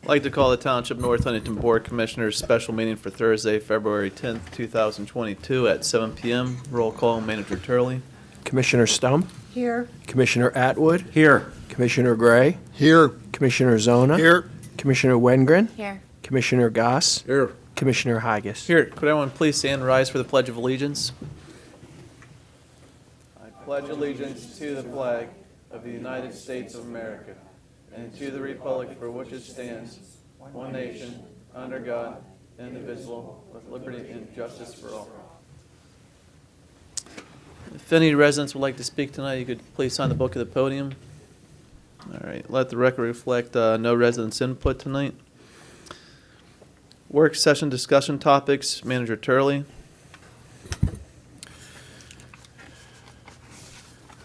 I'd like to call the Township North Huntington Board of Commissioners special meeting for Thursday, February 10th, 2022 at 7 p.m. Roll call, Manager Turley. Commissioner Stump, Here. Commissioner Atwood, Here. Commissioner Gray, Here. Commissioner Zona, Here. Commissioner Wengren, Here. Commissioner Goss, Here. Commissioner Haggis. Here, could everyone please stand and rise for the Pledge of Allegiance? I pledge allegiance to the flag of the United States of America and to the republic for which it stands, one nation, under God, indivisible, with liberty and justice for all. If any residents would like to speak tonight, you could please sign the book at the podium. All right, let the record reflect no residents' input tonight. Work session discussion topics, Manager Turley.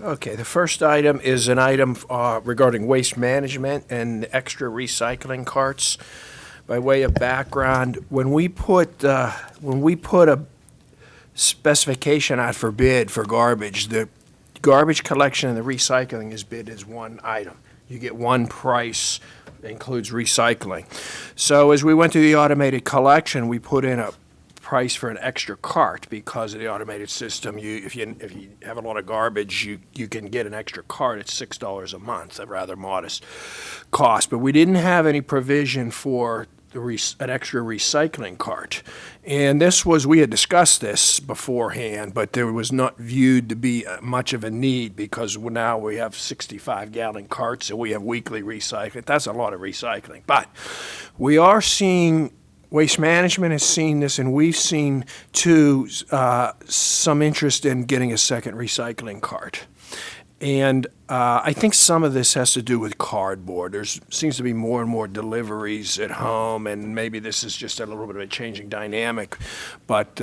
Okay, the first item is an item regarding waste management and extra recycling carts. By way of background, when we put a specification out for bid for garbage, the garbage collection and the recycling is bid as one item. You get one price, includes recycling. So as we went through the automated collection, we put in a price for an extra cart because of the automated system. If you have a lot of garbage, you can get an extra cart at $6 a month, a rather modest cost. But we didn't have any provision for an extra recycling cart. And we had discussed this beforehand, but there was not viewed to be much of a need because now we have 65-gallon carts and we have weekly recycling. That's a lot of recycling. But we are seeing, Waste Management has seen this, and we've seen, too, some interest in getting a second recycling cart. And I think some of this has to do with cardboard. There seems to be more and more deliveries at home, and maybe this is just a little bit of a changing dynamic. But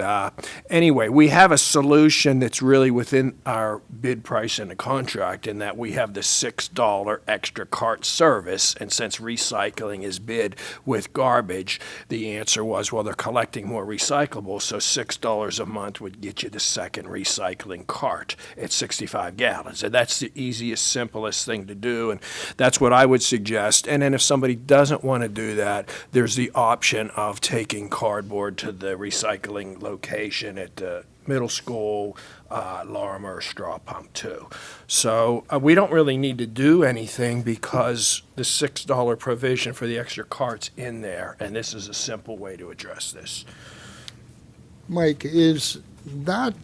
anyway, we have a solution that's really within our bid price in the contract in that we have the $6 extra cart service. And since recycling is bid with garbage, the answer was, well, they're collecting more recyclables, so $6 a month would get you the second recycling cart at 65 gallons. And that's the easiest, simplest thing to do, and that's what I would suggest. And then if somebody doesn't want to do that, there's the option of taking cardboard to the recycling location at the middle school, Lorimer, Straw Pump too. So we don't really need to do anything because the $6 provision for the extra cart's in there, and this is a simple way to address this. Mike, is that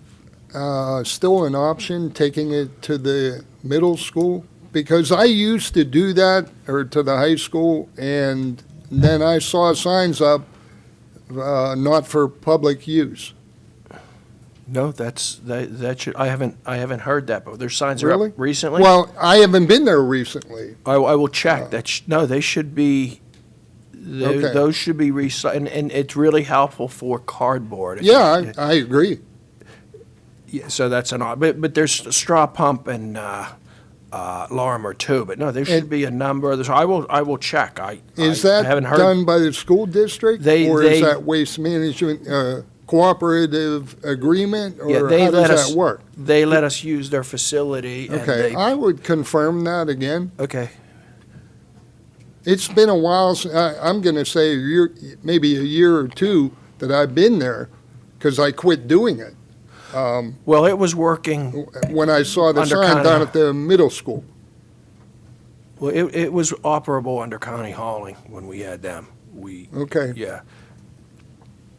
still an option, taking it to the middle school? Because I used to do that, or to the high school, and then I saw signs up, not for public use. No, that should, I haven't heard that, but their signs are Really? up recently. Well, I haven't been there recently. I will check. No, they should be. Okay. Those should be recycled, and it's really helpful for cardboard. Yeah, I agree. Yeah, so that's an odd. But there's Straw Pump and Lorimer too. But no, there should be a number of those. I will check. I haven't heard. Done by the school district, or is that waste management cooperative agreement, or how does that work? They let us use their facility. Okay, I would confirm that again. Okay. It's been a while. I'm going to say maybe a year or two that I've been there, because I quit doing it. Well, it was working. When I saw the under sign down at the middle school. Well, it was operable under county hauling when we had them. Okay. Yeah.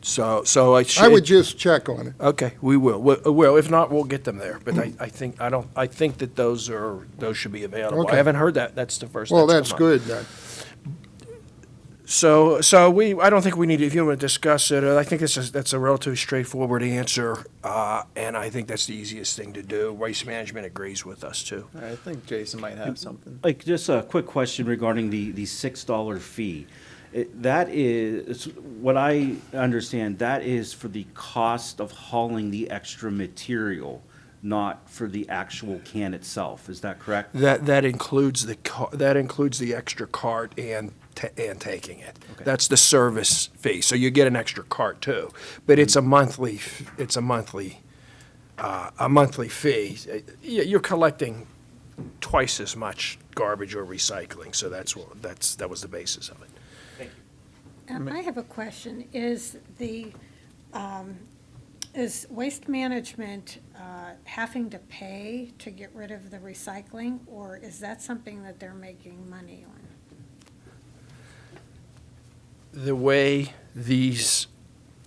So I would just check on it. Okay, we will. Well, if not, we'll get them there. But I think that those should be available. Okay. I haven't heard that. That's the first. Well, that's good then. So I don't think we need, if you want to discuss it, I think that's a relatively straightforward answer, and I think that's the easiest thing to do. Waste Management agrees with us, too. All right, I think Jason might have something. Like, just a quick question regarding the $6 fee. That is, what I understand, that is for the cost of hauling the extra material, not for the actual can itself. Is that correct? That includes the extra cart and taking it. Okay. That's the service fee. So you get an extra cart too, but it's a monthly fee. You're collecting twice as much garbage or recycling. So that was the basis of it. Thank I have a question. Is Waste Management having to pay to get rid of the recycling, or is that something that they're making money on? The way these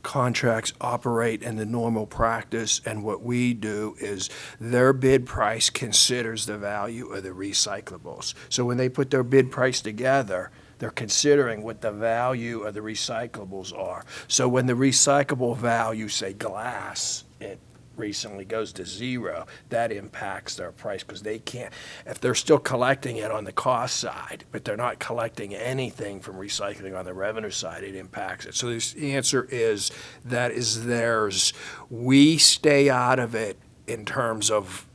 contracts operate and the normal practice and what we do is their bid price considers the value of the recyclables. So when they put their bid price together, they're considering what the value of the recyclables are. So when the recyclable value, say glass, it recently goes to zero, that impacts their price because they can't, if they're still collecting it on the cost side, but they're not collecting anything from recycling on the revenue side, it impacts it. So the answer is that is theirs. We stay out of it in terms of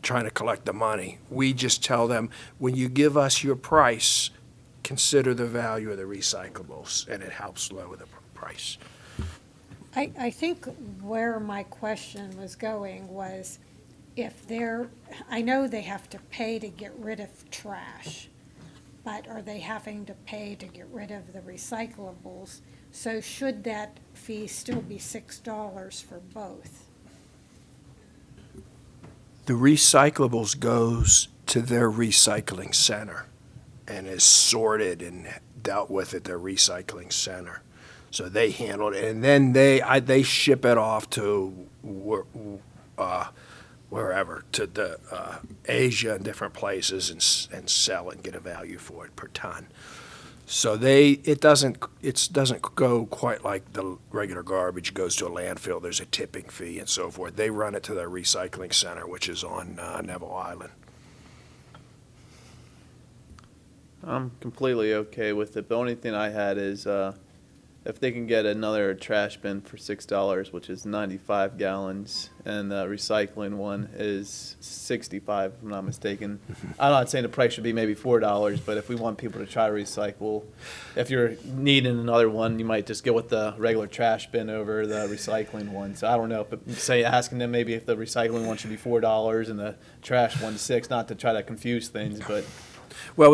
trying to collect the money. We just tell them, when you give us your price, consider the value of the recyclables, and it helps lower the price. I think where my question was going was I know they have to pay to get rid of trash, but are they having to pay to get rid of the recyclables? So should that fee still be $6 for both? The recyclables goes to their recycling center and is sorted and dealt with at their recycling center. So they handled it, and then they ship it off to wherever, to the Asia and different places, and sell it and get a value for it per ton. So it doesn't go quite like the regular garbage goes to a landfill. There's a tipping fee and so forth. They run it to their recycling center, which is on Neville Island. I'm completely okay with it. The only thing I had is if they can get another trash bin for $6, which is 95 gallons, and the recycling one is 65, if I'm not mistaken. I'm not saying the price should be maybe $4, but if we want people to try to recycle, if you're needing another one, you might just go with the regular trash bin over the recycling one. So I don't know, but asking them maybe if the recycling one should be $4 and the trash one $6, not to try to confuse things, but. Well,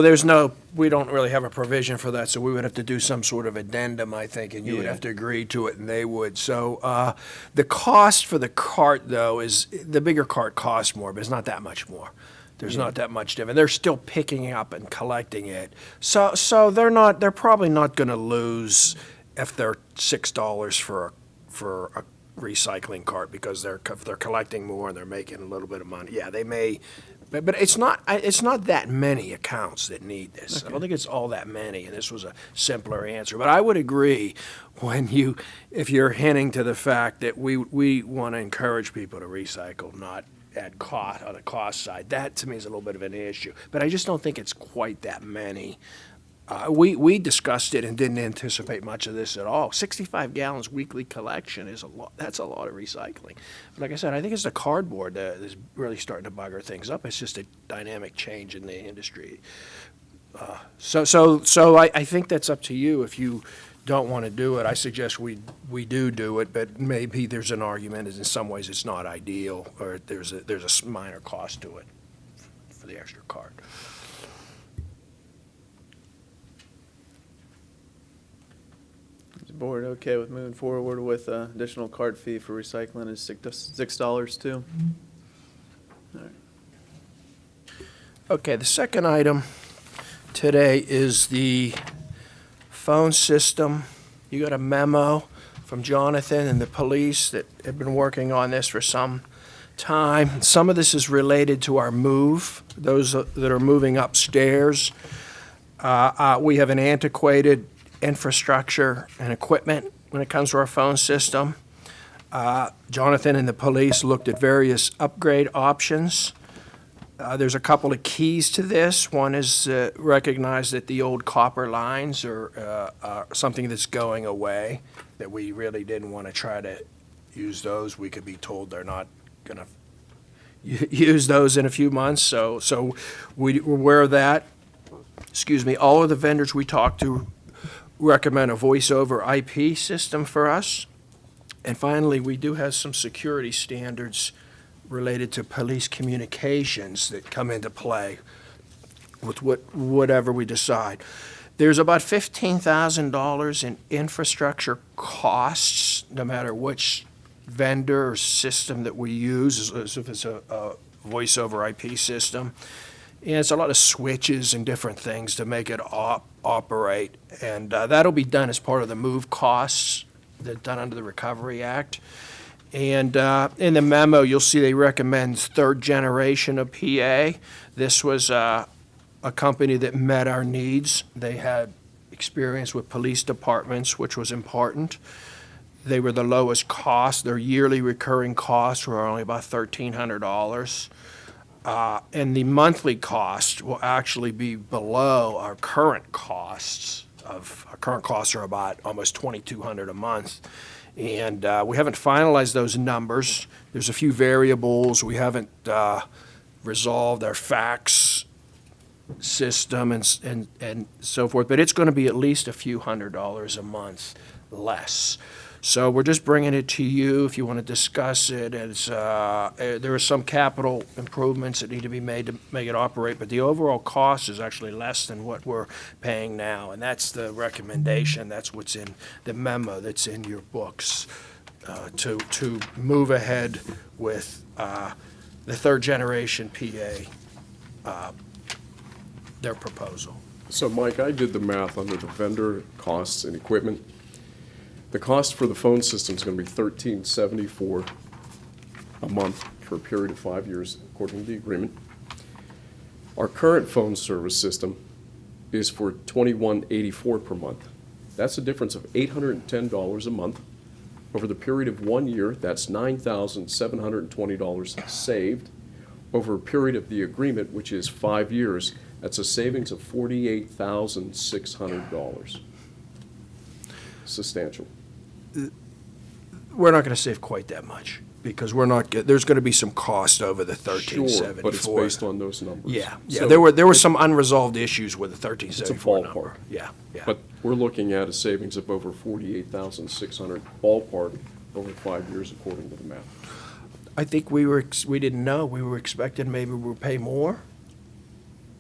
we don't really have a provision for that, so we would have to do some sort of addendum, I think, and you would Yeah. have to agree to it, and they would. So the cost for the cart, though, is the bigger cart costs more, but it's not that much more. There's not that much difference. They're still picking up and collecting it. So they're probably not going to lose if they're $6 for a recycling cart because they're collecting more and they're making a little bit of money. Yeah, they may. But it's not that many accounts that need this. Okay. I don't think it's all that many, and this was a simpler answer. But I would agree if you're hinting to the fact that we want to encourage people to recycle, not add cost on the cost side. That to me is a little bit of an issue. But I just don't think it's quite that many. We discussed it and didn't anticipate much of this at all. 65 gallons weekly collection is a lot. That's a lot of recycling. But like I said, I think it's the cardboard that is really starting to bugger things up. It's just a dynamic change in the industry. So I think that's up to you. If you don't want to do it, I suggest we do it. But maybe there's an argument that in some ways it's not ideal, or there's a minor cost to it for the extra card. Board okay with moving forward with additional card fee for recycling is $6 too? All right. Okay, the second item today is the phone system. You got a memo from Jonathan and the police that have been working on this for some time. Some of this is related to our move, those that are moving upstairs. We have an antiquated infrastructure and equipment when it comes to our phone system. Jonathan and the police looked at various upgrade options. There's a couple of keys to this. One is recognize that the old copper lines are something that's going away, that we really didn't want to try to use those. We could be told they're not going to use those in a few months, so we're aware of that. Excuse me, all of the vendors we talked to recommend a voice over IP system for us. And finally, we do have some security standards related to police communications that come into play with whatever we decide. There's about $15,000 in infrastructure costs, no matter which vendor or system that we use, as if it's a voice over IP system. And it's a lot of switches and different things to make it operate. And that'll be done as part of the move costs that are done under the Recovery Act. And in the memo, you'll see they recommend third generation of PA. This was a company that met our needs. They had experience with police departments, which was important. They were the lowest cost. Their yearly recurring costs were only about $1,300. And the monthly cost will actually be below our current costs. Our current costs are about almost $2,200 a month. And we haven't finalized those numbers. There's a few variables. We haven't resolved our fax system and so forth, but it's going to be at least a few $100s a month less. So we're just bringing it to you if you want to discuss it. As there are some capital improvements that need to be made to make it operate, but the overall cost is actually less than what we're paying now, and that's the recommendation. That's what's in the memo that's in your books to move ahead with the third generation PA, their proposal. So, Mike, I did the math under the vendor costs and equipment. The cost for the phone system is going to be $1,374 a month for a period of 5 years, according to the agreement. Our current phone service system is for $2,184 per month. That's a difference of $810 a month. Over the period of 1 year, that's $9,720 saved. Over a period of the agreement, which is 5 years, that's a savings of $48,600. Substantial. We're not going to save quite that much because there's going to be some cost over the 1374. Sure, but it's based on those numbers. Yeah. So There were some unresolved issues with the 1374 It's a number. ballpark. Yeah. But we're looking at a savings of over $48,600 ballpark over 5 years, according to the math. I think we didn't know. We were expecting maybe we'll pay more.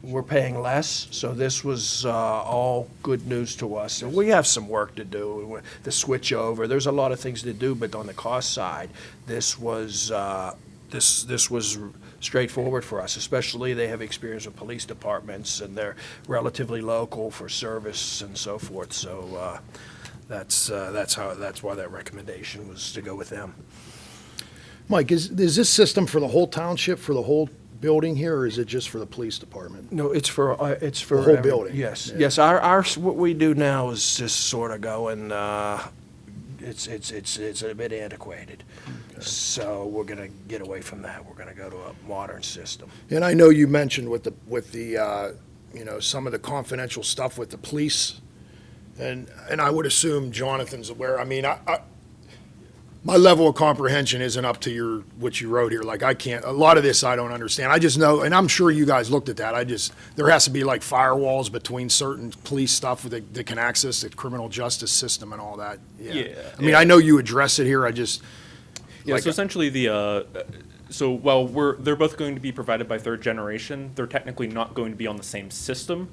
We're paying less, so this was all good news to us. And we have some work to do, the switch over. There's a lot of things to do, but on the cost side, this was straightforward for us. Especially they have experience with police departments, and they're relatively local for service and so forth. So that's why that recommendation was to go with them. Mike, is this system for the whole township, for the whole building here, or is it just for the police department? No, it's for The whole building? Yes, Yeah. yes. Our what we do now is just sort of going. It's a bit antiquated, so we're going to get away from that. We're going to go to a modern system. And I know you mentioned with the some of the confidential stuff with the police, and I would assume Jonathan's aware. I mean, my level of comprehension isn't up to what you wrote here. Like, a lot of this I don't understand. I just know, and I'm sure you guys looked at that. There has to be like firewalls between certain police stuff that can access the criminal justice system and all that. Yeah. I mean, I know you address it here. Yeah, like- so essentially they're both going to be provided by third generation. They're technically not going to be on the same system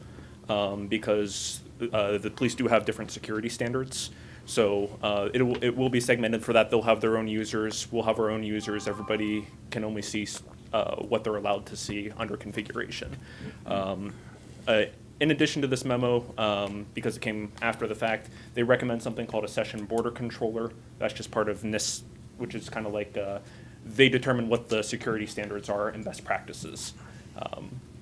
because the police do have different security standards. So it will be segmented for that. They'll have their own users. We'll have our own users. Everybody can only see what they're allowed to see under configuration. In addition to this memo, because it came after the fact, they recommend something called a session border controller. That's just part of NIST, which is kind of like they determine what the security standards are and best practices.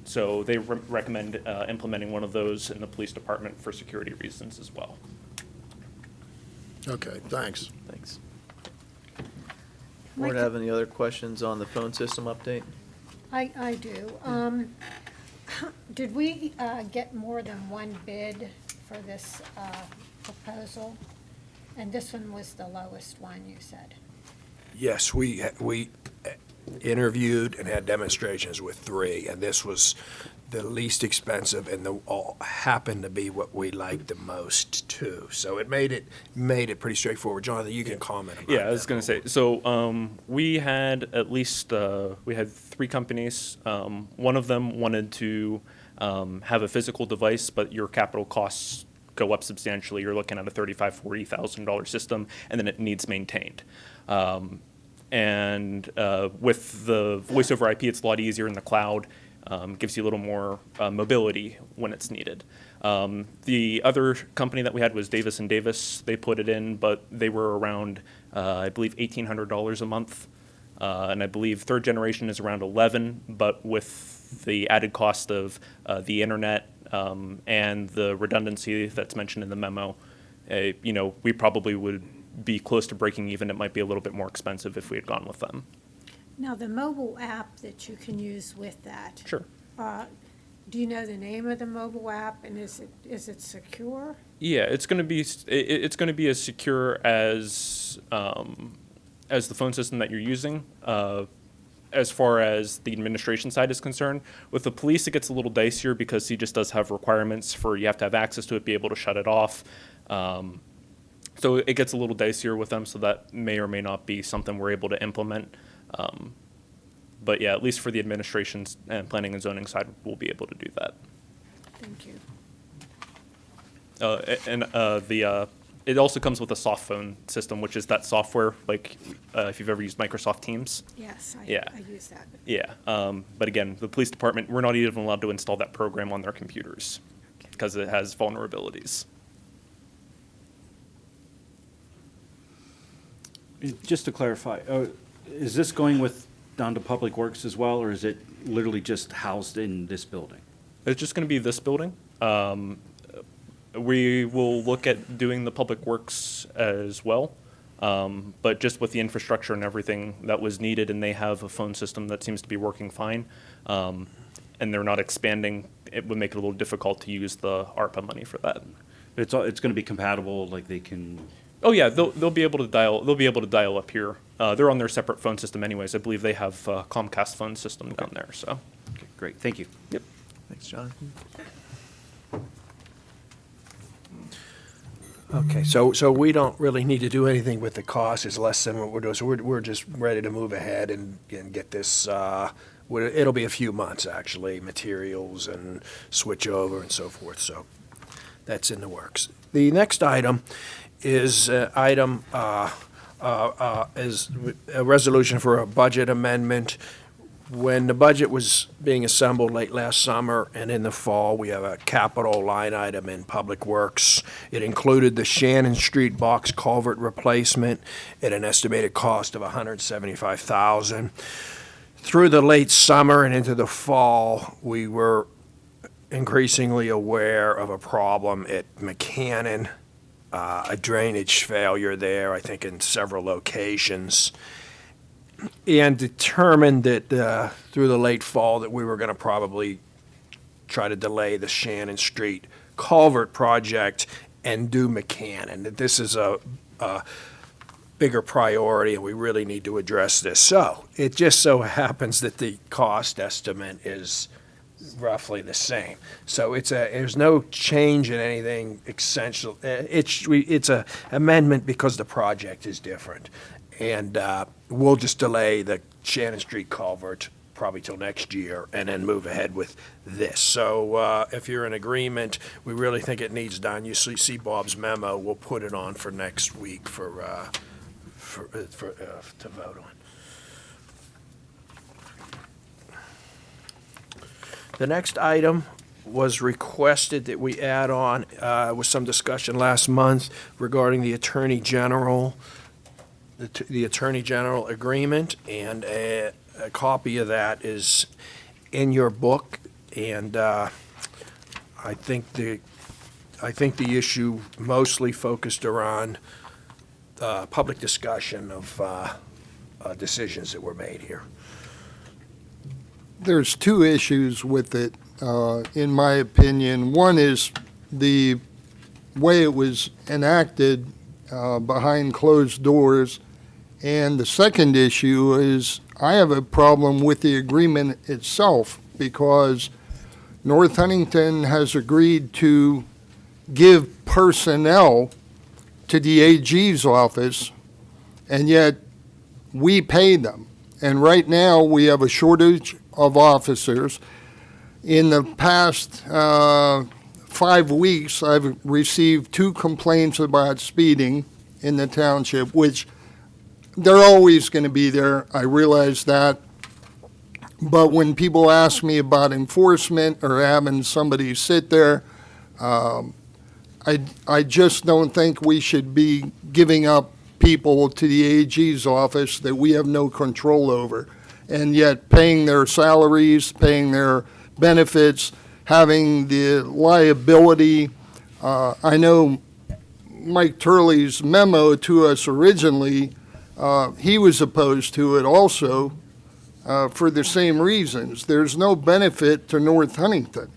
So they recommend implementing one of those in the police department for security reasons as well. Okay, thanks. Thanks. Mike- Board have any other questions on the phone system update? I do. Did we get more than one bid for this proposal? And this one was the lowest one, you said? Yes, we interviewed and had demonstrations with 3, and this was the least expensive, and all happened to be what we liked the most too. So it made it pretty straightforward. Jonathan, you can comment about that. Yeah, I was going to say, so we had at least, we had 3 companies. One of them wanted to have a physical device, but your capital costs go up substantially. You're looking at a $35,000-$40,000 system, and then it needs maintained. With the voice over IP, it's a lot easier in the cloud. Gives you a little more mobility when it's needed. The other company that we had was Davis & Davis. They put it in, but they were around, I believe, $1,800 a month. And I believe third generation is around 11, but with the added cost of the internet and the redundancy that's mentioned in the memo, we probably would be close to breaking even. It might be a little bit more expensive if we had gone with them. Now, the mobile app that you can use with that. Sure. Do you know the name of the mobile app, and is it secure? Yeah, it's going to be as secure as the phone system that you're using. As far as the administration side is concerned, with the police, it gets a little dicier because he just does have requirements for you have to have access to it, be able to shut it off. So it gets a little dicier with them. So that may or may not be something we're able to implement. But yeah, at least for the administration's and planning and zoning side, we'll be able to do that. Thank you. It also comes with a soft phone system, which is that software, like if you've ever used Microsoft Teams. Yes, I use that. Yeah, but again, the police department, we're not even allowed to install that program on their computers because it has vulnerabilities. Just to clarify, is this going down to Public Works as well, or is it literally just housed in this building? It's just going to be this building. We will look at doing the Public Works as well, but just with the infrastructure and everything that was needed, and they have a phone system that seems to be working fine, and they're not expanding, it would make it a little difficult to use the ARPA money for that. It's going to be compatible, like they can. Oh yeah, they'll be able to dial. They'll be able to dial up here. They're on their separate phone system, anyways. I believe they have Comcast phone system down there. So, Okay, great, thank you. yep. Thanks, Jonathan. Okay, so we don't really need to do anything with the cost. It's less than what we're doing. So we're just ready to move ahead and get this. It'll be a few months, actually, materials and switch over and so forth. So that's in the works. The next item is is a resolution for a budget amendment. When the budget was being assembled late last summer and in the fall, we have a capital line item in Public Works. It included the Shannon Street box culvert replacement at an estimated cost of $175,000. Through the late summer and into the fall, we were increasingly aware of a problem at McCannon, a drainage failure there, I think in several locations, and determined that through the late fall that we were going to probably try to delay the Shannon Street culvert project and do McCannon. That this is a bigger priority and we really need to address this. So it just so happens that the cost estimate is roughly the same. So there's no change in anything essential. It's a amendment because the project is different. And we'll just delay the Shannon Street culvert probably till next year and then move ahead with this. So if you're in agreement, we really think it needs done. You see Bob's memo. We'll put it on for next week to vote on. The next item was requested that we add on, with some discussion last month regarding the Attorney General, the Attorney General agreement, and a copy of that is in your book. And I think the issue mostly focused around public discussion of decisions that were made here. There's two issues with it, in my opinion. One is the way it was enacted behind closed doors. And the second issue is I have a problem with the agreement itself because North Huntington has agreed to give personnel to the AG's office, and yet we pay them. And right now we have a shortage of officers. in the past 5 weeks, I've received 2 complaints about speeding in the township, which they're always going to be there. I realize that. But when people ask me about enforcement or having somebody sit there, I just don't think we should be giving up people to the AG's office that we have no control over, and yet paying their salaries, paying their benefits, having the liability. I know Mike Turley's memo to us originally, he was opposed to it also for the same reasons. There's no benefit to North Huntington.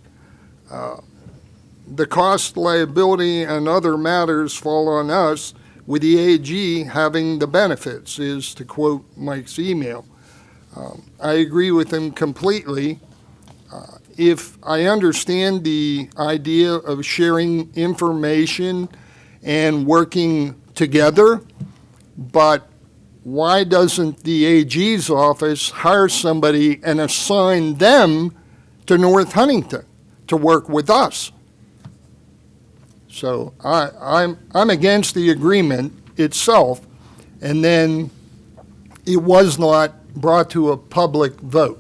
The cost, liability, and other matters fall on us, with the AG having the benefits, is to quote Mike's email. I agree with him completely. If I understand the idea of sharing information and working together, but why doesn't the AG's office hire somebody and assign them to North Huntington to work with us? So I'm against the agreement itself, and then it was not brought to a public vote.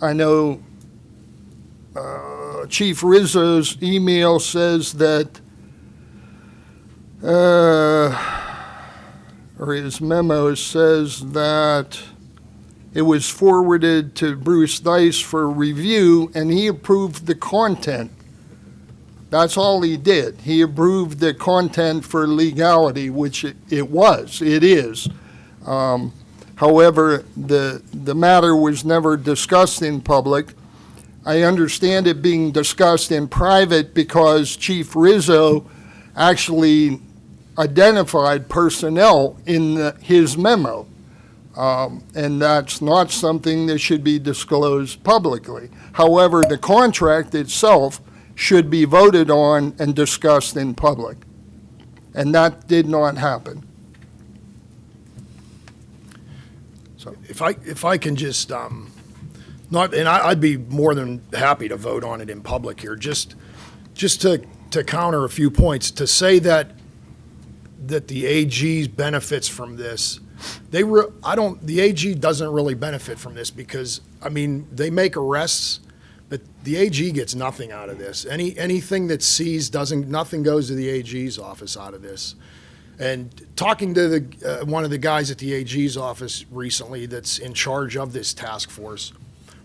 I know Chief Rizzo's email says that, or his memo says that it was forwarded to Bruce Dice for review, and he approved the content. That's all he did. He approved the content for legality, which it is. However, the matter was never discussed in public. I understand it being discussed in private because Chief Rizzo actually identified personnel in his memo. And that's not something that should be disclosed publicly. However, the contract itself should be voted on and discussed in public. And that did not happen. So If I can just, I'd be more than happy to vote on it in public here, just to counter a few points, to say that the AG benefits from this. The AG doesn't really benefit from this because, I mean, they make arrests, but the AG gets nothing out of this. Anything that's seized nothing goes to the AG's office out of this. And talking to one of the guys at the AG's office recently that's in charge of this task force,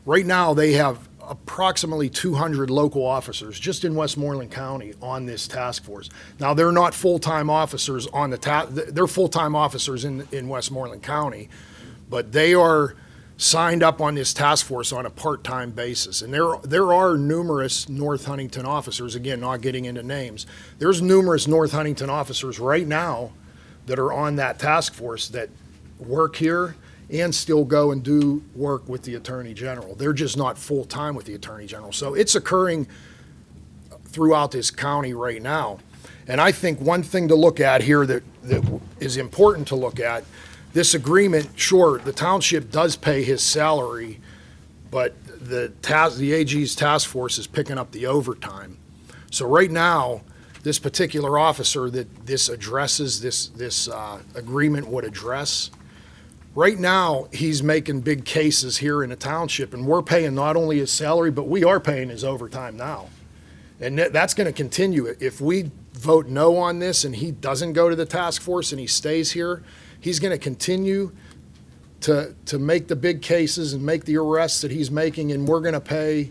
right now they have approximately 200 local officers just in Westmoreland County on this task force. Now, they're not full-time officers on they're full-time officers in Westmoreland County, but they are signed up on this task force on a part-time basis. And there are numerous North Huntington officers, again, not getting into names. There's numerous North Huntington officers right now that are on that task force that work here and still go and do work with the Attorney General. They're just not full-time with the Attorney General. So it's occurring throughout this county right now. And I think one thing to look at here that is important to look at, this agreement, sure, the township does pay his salary, but the AG's task force is picking up the overtime. So right now, this particular officer that this addresses, this agreement would address, right now, he's making big cases here in the township, and we're paying not only his salary, but we are paying his overtime now. And that's going to continue. If we vote no on this and he doesn't go to the task force and he stays here, he's going to continue to make the big cases and make the arrests that he's making, and we're going to pay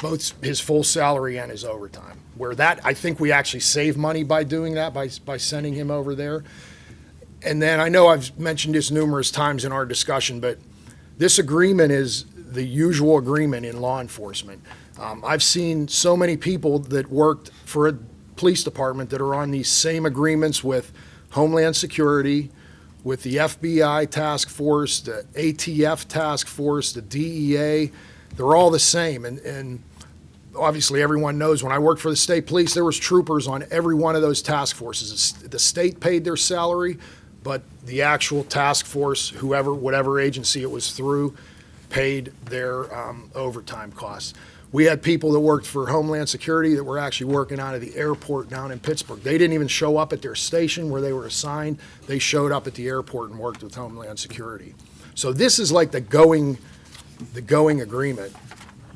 both his full salary and his overtime. Where that, I think we actually save money by doing that, by sending him over there. And then I know I've mentioned this numerous times in our discussion, but this agreement is the usual agreement in law enforcement. I've seen so many people that worked for a police department that are on these same agreements with Homeland Security, with the FBI task force, the ATF task force, the DEA. They're all the same. And obviously everyone knows when I worked for the state police, there was troopers on every one of those task forces. The state paid their salary, but the actual task force, whatever agency it was through, paid their overtime costs. We had people that worked for Homeland Security that were actually working out of the airport down in Pittsburgh. They didn't even show up at their station where they were assigned. They showed up at the airport and worked with Homeland Security. So this is like the going agreement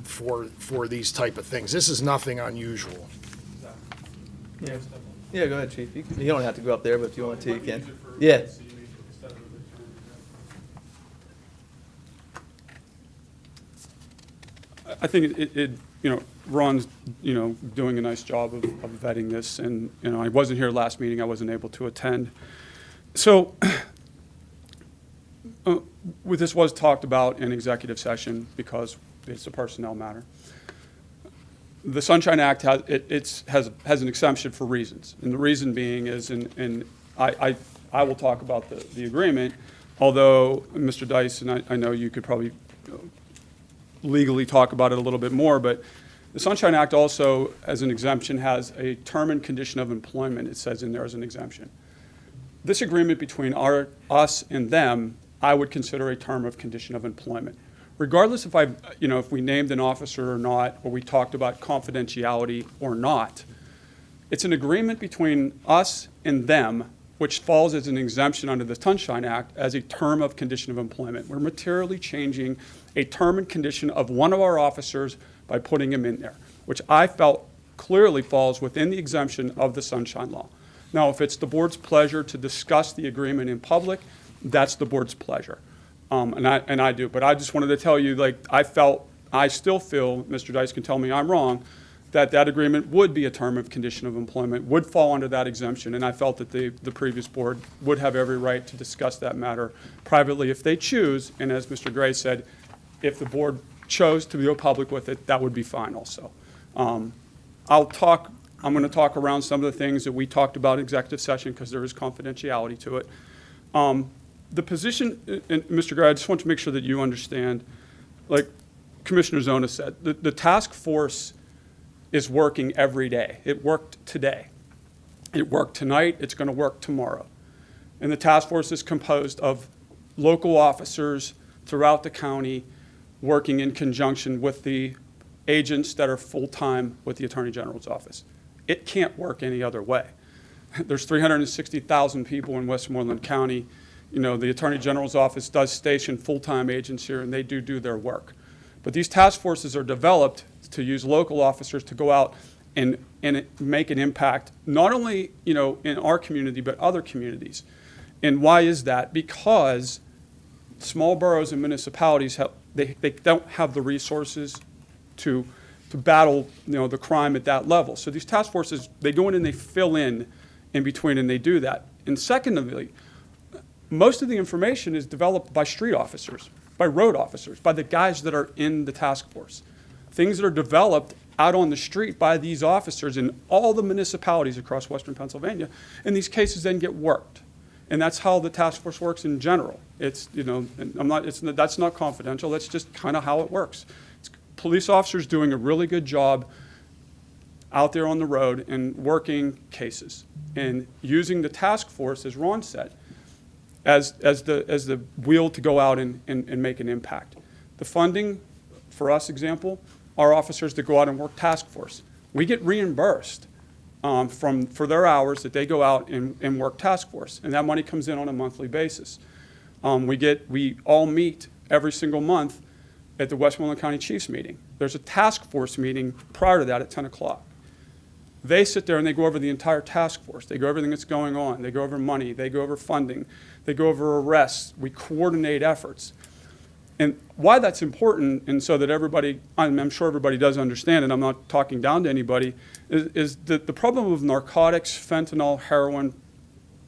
for these type of things. This is nothing unusual. Yeah, go ahead, Chief. You don't have to go up there, but if you want to, you can. Yeah. I think Ron's, doing a nice job of vetting this, and, I wasn't here last meeting, I wasn't able to attend. So, this was talked about in executive session because it's a personnel matter. The Sunshine Act has an exemption for reasons, and the reason being is, and I will talk about the agreement, although Mr. Dice, and I know you could probably legally talk about it a little bit more, but the Sunshine Act also, as an exemption, has a term and condition of employment, it says in there as an exemption. This agreement between us and them, I would consider a term of condition of employment. Regardless if we named an officer or not, or we talked about confidentiality or not, it's an agreement between us and them, which falls as an exemption under the Sunshine Act as a term of condition of employment. We're materially changing a term and condition of one of our officers by putting him in there, which I felt clearly falls within the exemption of the Sunshine Law. Now, if it's the board's pleasure to discuss the agreement in public, that's the board's pleasure. And I do, but I just wanted to tell you, I still feel, Mr. Dice can tell me I'm wrong, that agreement would be a term of condition of employment, would fall under that exemption, and I felt that the previous board would have every right to discuss that matter privately if they choose, and as Mr. Gray said, if the board chose to go public with it, that would be fine also. I'm going to talk around some of the things that we talked about in executive session because there is confidentiality to it. The position, and Mr. Gray, I just want to make sure that you understand, like Commissioner Zona said, the task force is working every day. It worked today. It worked tonight. It's going to work tomorrow. And the task force is composed of local officers throughout the county working in conjunction with the agents that are full-time with the Attorney General's office. It can't work any other way. There's 360,000 people in Westmoreland County. The Attorney General's office does station full-time agents here, and they do their work. But these task forces are developed to use local officers to go out and make an impact, not only in our community, but other communities. And why is that? Because small boroughs and municipalities they don't have the resources to battle the crime at that level. So these task forces, they go in and they fill in between, and they do that. And secondly, most of the information is developed by street officers, by road officers, by the guys that are in the task force. Things that are developed out on the street by these officers in all the municipalities across Western Pennsylvania, and these cases then get worked. And that's how the task force works in general. It's, that's not confidential, that's just kind of how it works. It's police officers doing a really good job out there on the road and working cases and using the task force, as Ron said, as the wheel to go out and make an impact. The funding, for us example, our officers that go out and work task force. We get reimbursed for their hours that they go out and work task force, and that money comes in on a monthly basis. We all meet every single month at the Westmoreland County Chiefs meeting. There's a task force meeting prior to that at 10 o'clock. They sit there and they go over the entire task force. They go over everything that's going on. They go over money. They go over funding. They go over arrests. We coordinate efforts. And why that's important, and so that everybody, I'm sure everybody does understand, and I'm not talking down to anybody, is that the problem of narcotics, fentanyl, heroin,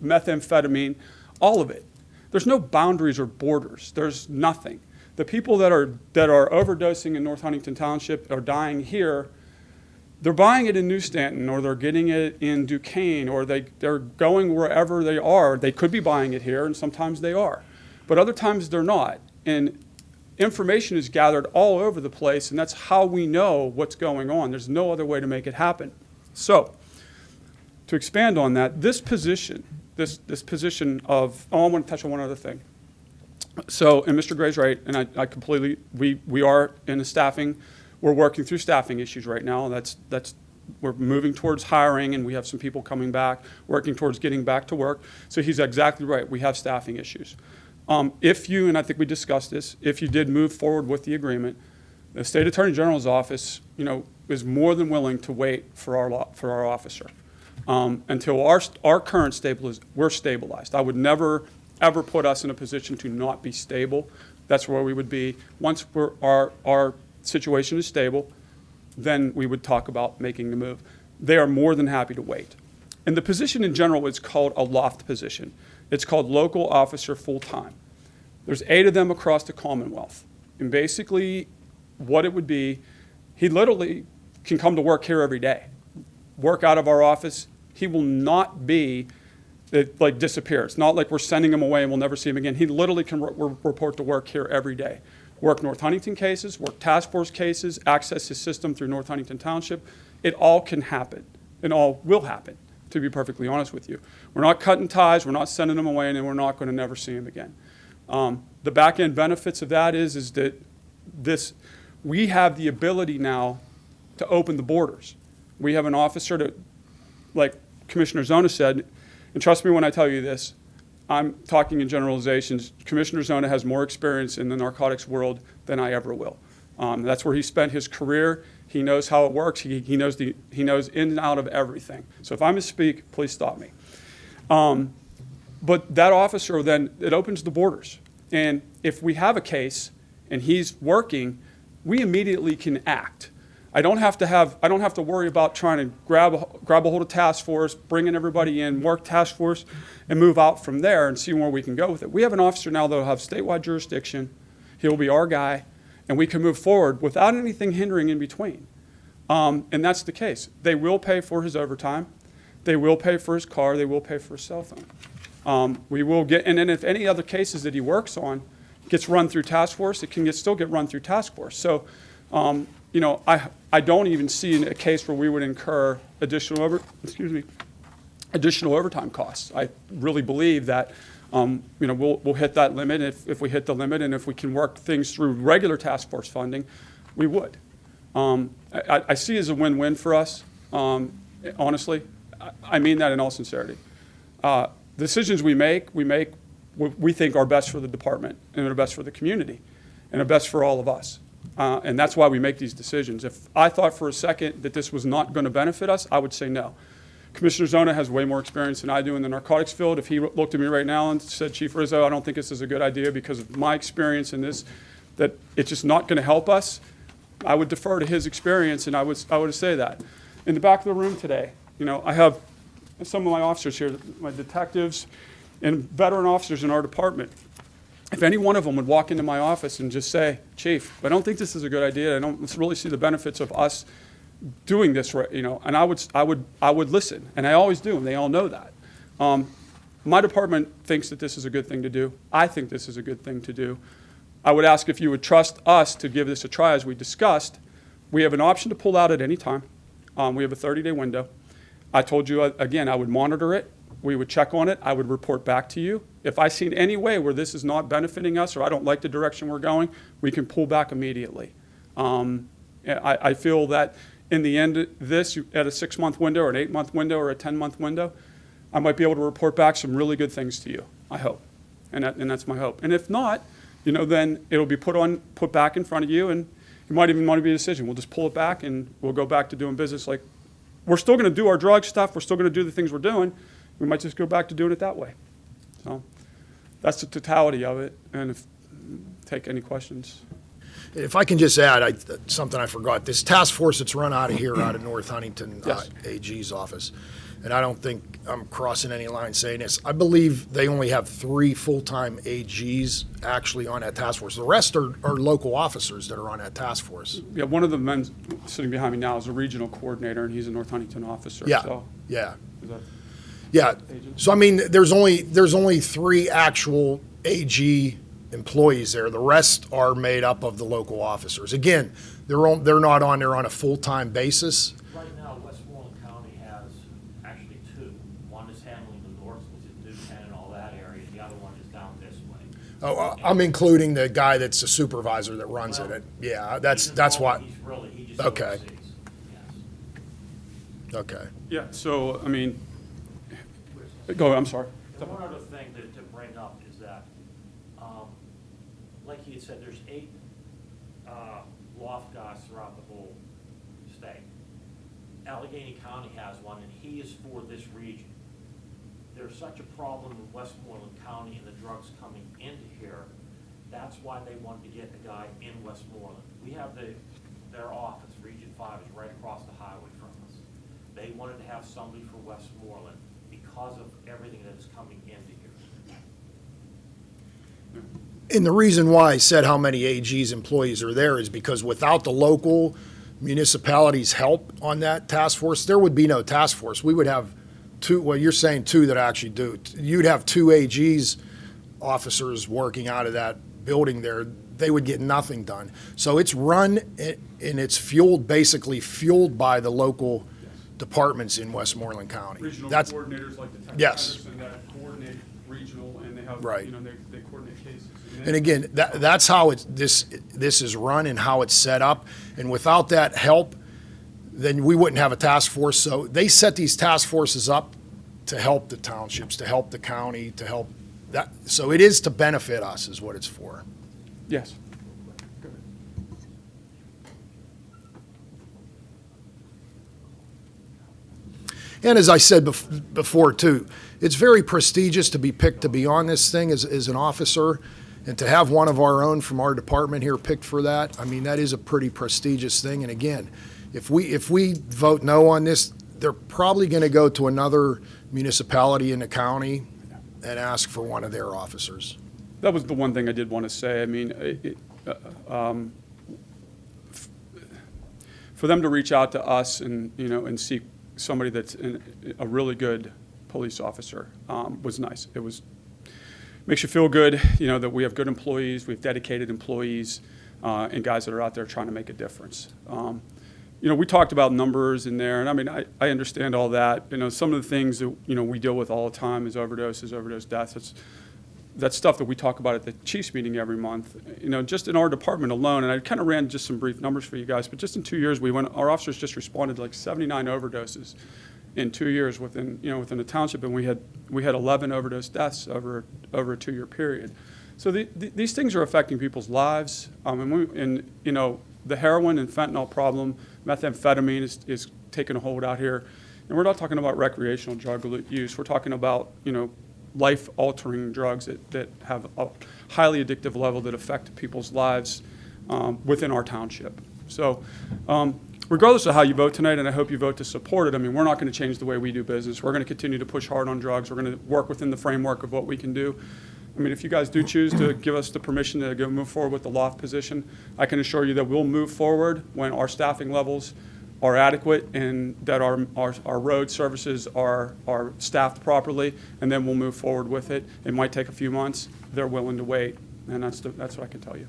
methamphetamine, all of it, there's no boundaries or borders. There's nothing. The people that are overdosing in North Huntington Township are dying here. They're buying it in New Stanton, or they're getting it in Duquesne, or they're going wherever they are. They could be buying it here, and sometimes they are. But other times they're not. And information is gathered all over the place, and that's how we know what's going on. There's no other way to make it happen. So, to expand on that, this position of, I want to touch on one other thing. So, and Mr. Gray's right, and I completely, we are in a staffing, we're working through staffing issues right now. We're moving towards hiring, and we have some people coming back, working towards getting back to work. So he's exactly right, we have staffing issues. If you, and I think we discussed this, if you did move forward with the agreement, the State Attorney General's office, is more than willing to wait for our officer until our current we're stabilized. I would never, ever put us in a position to not be stable. That's where we would be. Once our situation is stable, then we would talk about making the move. They are more than happy to wait. And the position in general is called a loft position. It's called local officer full-time. There's 8 of them across the Commonwealth. And basically what it would be, he literally can come to work here every day, work out of our office. He will not be, disappear. It's not like we're sending him away and we'll never see him again. He literally can report to work here every day. Work North Huntington cases, work task force cases, access his system through North Huntington Township. It all can happen, and all will happen, to be perfectly honest with you. We're not cutting ties, we're not sending him away, and then we're not going to never see him again. The back end benefits of that is that we have the ability now to open the borders. We have an officer to, like Commissioner Zona said, and trust me when I tell you this, I'm talking in generalizations. Commissioner Zona has more experience in the narcotics world than I ever will. That's where he spent his career. He knows how it works. He knows in and out of everything. So if I misspeak, please stop me. But that officer then, it opens the borders. And if we have a case and he's working, we immediately can act. I don't have to worry about trying to grab a hold of task force, bringing everybody in, work task force, and move out from there and see where we can go with it. We have an officer now that will have statewide jurisdiction. He'll be our guy, and we can move forward without anything hindering in between. And that's the case. They will pay for his overtime. They will pay for his car. They will pay for his cell phone. We will get, and then if any other cases that he works on gets run through task force, it can still get run through task force. So, I don't even see a case where we would incur additional overtime costs. I really believe that, we'll hit that limit. If we hit the limit and if we can work things through regular task force funding, we would. I see it as a win-win for us, honestly. I mean that in all sincerity. Decisions we think are best for the department and are best for the community and are best for all of us. And that's why we make these decisions. If I thought for a second that this was not going to benefit us, I would say no. Commissioner Zona has way more experience than I do in the narcotics field. If he looked at me right now and said, Chief Rizzo, I don't think this is a good idea because of my experience in this, that it's just not going to help us, I would defer to his experience, and I would say that. In the back of the room today, I have some of my officers here, my detectives and veteran officers in our department. If any one of them would walk into my office and just say, Chief, I don't think this is a good idea. I don't really see the benefits of us doing this, right, and I would listen, and I always do, and they all know that. My department thinks that this is a good thing to do. I think this is a good thing to do. I would ask if you would trust us to give this a try, as we discussed. We have an option to pull out at any time. We have a 30-day window. I told you, again, I would monitor it. We would check on it. I would report back to you. If I see in any way where this is not benefiting us or I don't like the direction we're going, we can pull back immediately. I feel that in the end, this, at a 6-month window or an 8-month window or a 10-month window, I might be able to report back some really good things to you, I hope. And that's my hope. And if not, then it'll be put back in front of you, and it might even want to be a decision. We'll just pull it back and we'll go back to doing business like, we're still going to do our drug stuff. We're still going to do the things we're doing. We might just go back to doing it that way. So that's the totality of it. And take any questions. If I can just add something I forgot. This task force that's run out of here, out of North Huntington Yes. AG's office, and I don't think I'm crossing any line saying this. I believe they only have 3 full-time AGs actually on that task force. The rest are local officers that are on that task force. Yeah, one of the men sitting behind me now is a regional coordinator, and he's a North Huntington officer. Yeah, So, yeah. is that Yeah, agent? so I mean, there's only 3 actual AG employees there. The rest are made up of the local officers. Again, they're not on there on a full-time basis. Right now, Westmoreland County has actually 2. One is handling the north, which is Newtown and all that area, and the other one is down this way. Oh, I'm including the guy that's the supervisor that runs it. Yeah, that's why, He's really, he just Okay. oversees. Yes. okay. Yeah, so, I mean, go, I'm sorry. And one other thing to bring up is that, like he had said, there's 8 loft guys throughout the whole state. Allegheny County has one, and he is for this region. There's such a problem in Westmoreland County and the drugs coming into here. That's why they wanted to get a guy in Westmoreland. We have their office, Region 5, is right across the highway from us. They wanted to have somebody for Westmoreland because of everything that is coming into here. And the reason why I said how many AG's employees are there is because without the local municipalities' help on that task force, there would be no task force. We would have 2, well, you're saying 2 that actually do. You'd have 2 AG's officers working out of that building there. They would get nothing done. So it's run and it's basically fueled by the local departments in Westmoreland County. Regional That's, coordinators like the tech Yes. centers and that coordinate regional, and they have, Right. you know, they coordinate cases. and again, that's how this is run and how it's set up. And without that help, then we wouldn't have a task force. So they set these task forces up to help the townships, to help the county, to help that. So it is to benefit us is what it's for. Yes. And as I said before too, it's very prestigious to be picked to be on this thing as an officer, and to have one of our own from our department here picked for that. I mean, that is a pretty prestigious thing. And again, if we vote no on this, they're probably going to go to another municipality in the county and ask for one of their officers. That was the one thing I did want to say. I mean, for them to reach out to us and, you know, and seek somebody that's a really good police officer was nice. It makes you feel good, you know, that we have good employees, we have dedicated employees, and guys that are out there trying to make a difference. You know, we talked about numbers in there, and I mean, I understand all that. You know, some of the things that, you know, we deal with all the time is overdoses, overdose deaths. That's stuff that we talk about at the chiefs meeting every month. You know, just in our department alone, and I kind of ran just some brief numbers for you guys, but just in 2 years, our officers just responded to like 79 overdoses in 2 years within the township, and we had 11 overdose deaths over a 2-year period. So these things are affecting people's lives, and you know, the heroin and fentanyl problem, methamphetamine is taking a hold out here, and we're not talking about recreational drug use. We're talking about, you know, life-altering drugs that have a highly addictive level that affect people's lives within our township. So regardless of how you vote tonight, and I hope you vote to support it, I mean, we're not going to change the way we do business. We're going to continue to push hard on drugs. We're going to work within the framework of what we can do. I mean, if you guys do choose to give us the permission to go move forward with the loft position, I can assure you that we'll move forward when our staffing levels are adequate and that our road services are staffed properly, and then we'll move forward with it. It might take a few months. They're willing to wait, and that's what I can tell you.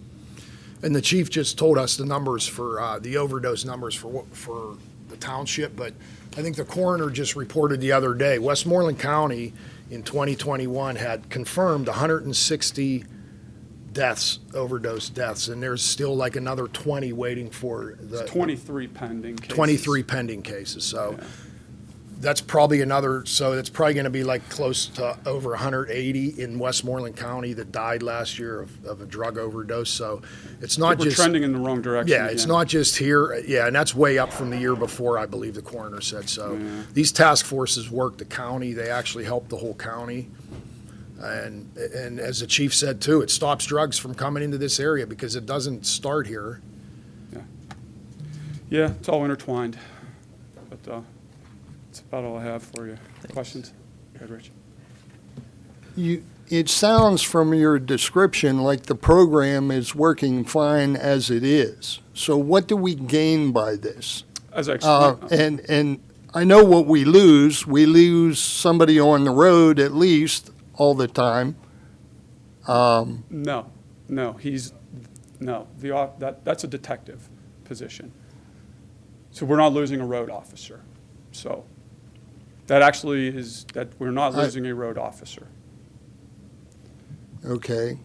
And the chief just told us the numbers for the overdose numbers for the township, but I think the coroner just reported the other day, Westmoreland County in 2021 had confirmed 160 deaths, overdose deaths, and there's still like another 20 waiting for the. It's 23 pending cases. 23 pending cases, so Yeah. that's probably it's probably going to be like close to over 180 in Westmoreland County that died last year of a drug overdose, so it's not We're just. trending in the wrong direction. Yeah, it's again. not just here, yeah, and that's way up from the year before, I believe the coroner said, so. These task forces work the county, they actually help the whole county. And as the chief said too, it stops drugs from coming into this area because it doesn't start here. Yeah, it's all intertwined. But that's about all I have for you. Questions? Go ahead, Rich. It sounds from your description like the program is working fine as it is. So what do we gain by this? As I explained, And I know what we lose. We lose somebody on the road at least all the time. no, that's a detective position. So we're not losing a road officer. So that actually is that we're not losing a road officer. Okay.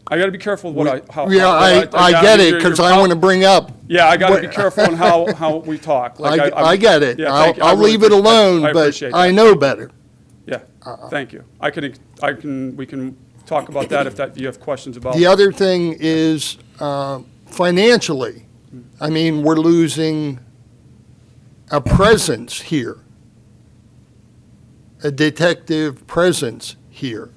I got to be careful what Yeah, I get it, because I want to bring up. Yeah, I got to be careful on how we talk. Like, I get it. Yeah, thank you. I I'll really leave it appreciate- alone, I but appreciate I that. know better. Yeah, thank you. We can talk about that if you have questions about. The other thing is financially. I mean, we're losing a presence here, a detective presence here.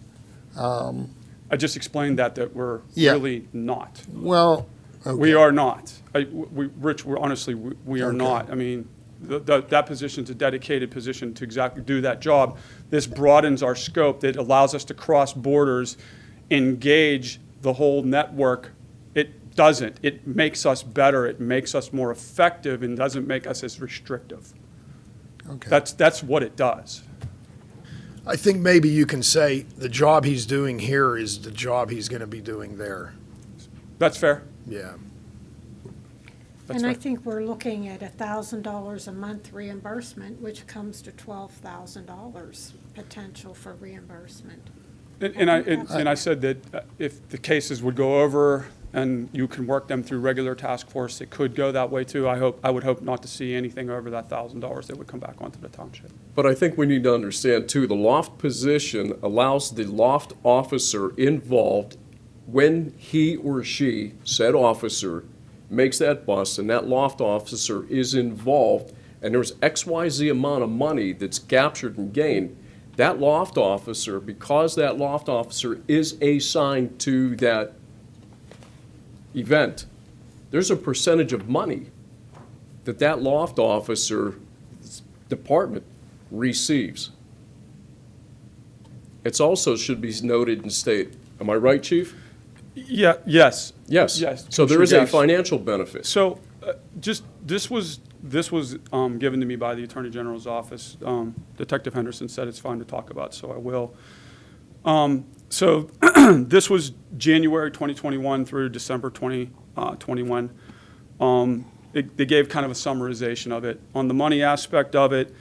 I just explained that we're Yeah. really not. Well, We okay. are not. Rich, honestly, we are Okay. not. I mean, that position's a dedicated position to exactly do that job. This broadens our scope. It allows us to cross borders, engage the whole network. It doesn't. It makes us better. It makes us more effective and doesn't make us as restrictive. Okay. That's what it does. I think maybe you can say the job he's doing here is the job he's going to be doing there. That's fair. Yeah. That's And I right. think we're looking at $1,000 a month reimbursement, which comes to $12,000 potential for reimbursement. And I said that if the cases would go over and you can work them through regular task force, it could go that way too. I would hope not to see anything over that $1,000 that would come back onto the township. But I think we need to understand too, the loft position allows the loft officer involved when he or she, said officer, makes that bust and that loft officer is involved and there's XYZ amount of money that's captured and gained, that loft officer, because that loft officer is assigned to that event, there's a percentage of money that that loft officer's department receives. It's also should be noted and stated. Am I right, Chief? Yeah, yes. Yes. Yes. So there is a Yes. financial benefit. So, this was given to me by the Attorney General's office. Detective Henderson said it's fine to talk about, so I will. So this was January 2021 through December 2021. They gave kind of a summarization of it. On the money aspect of it,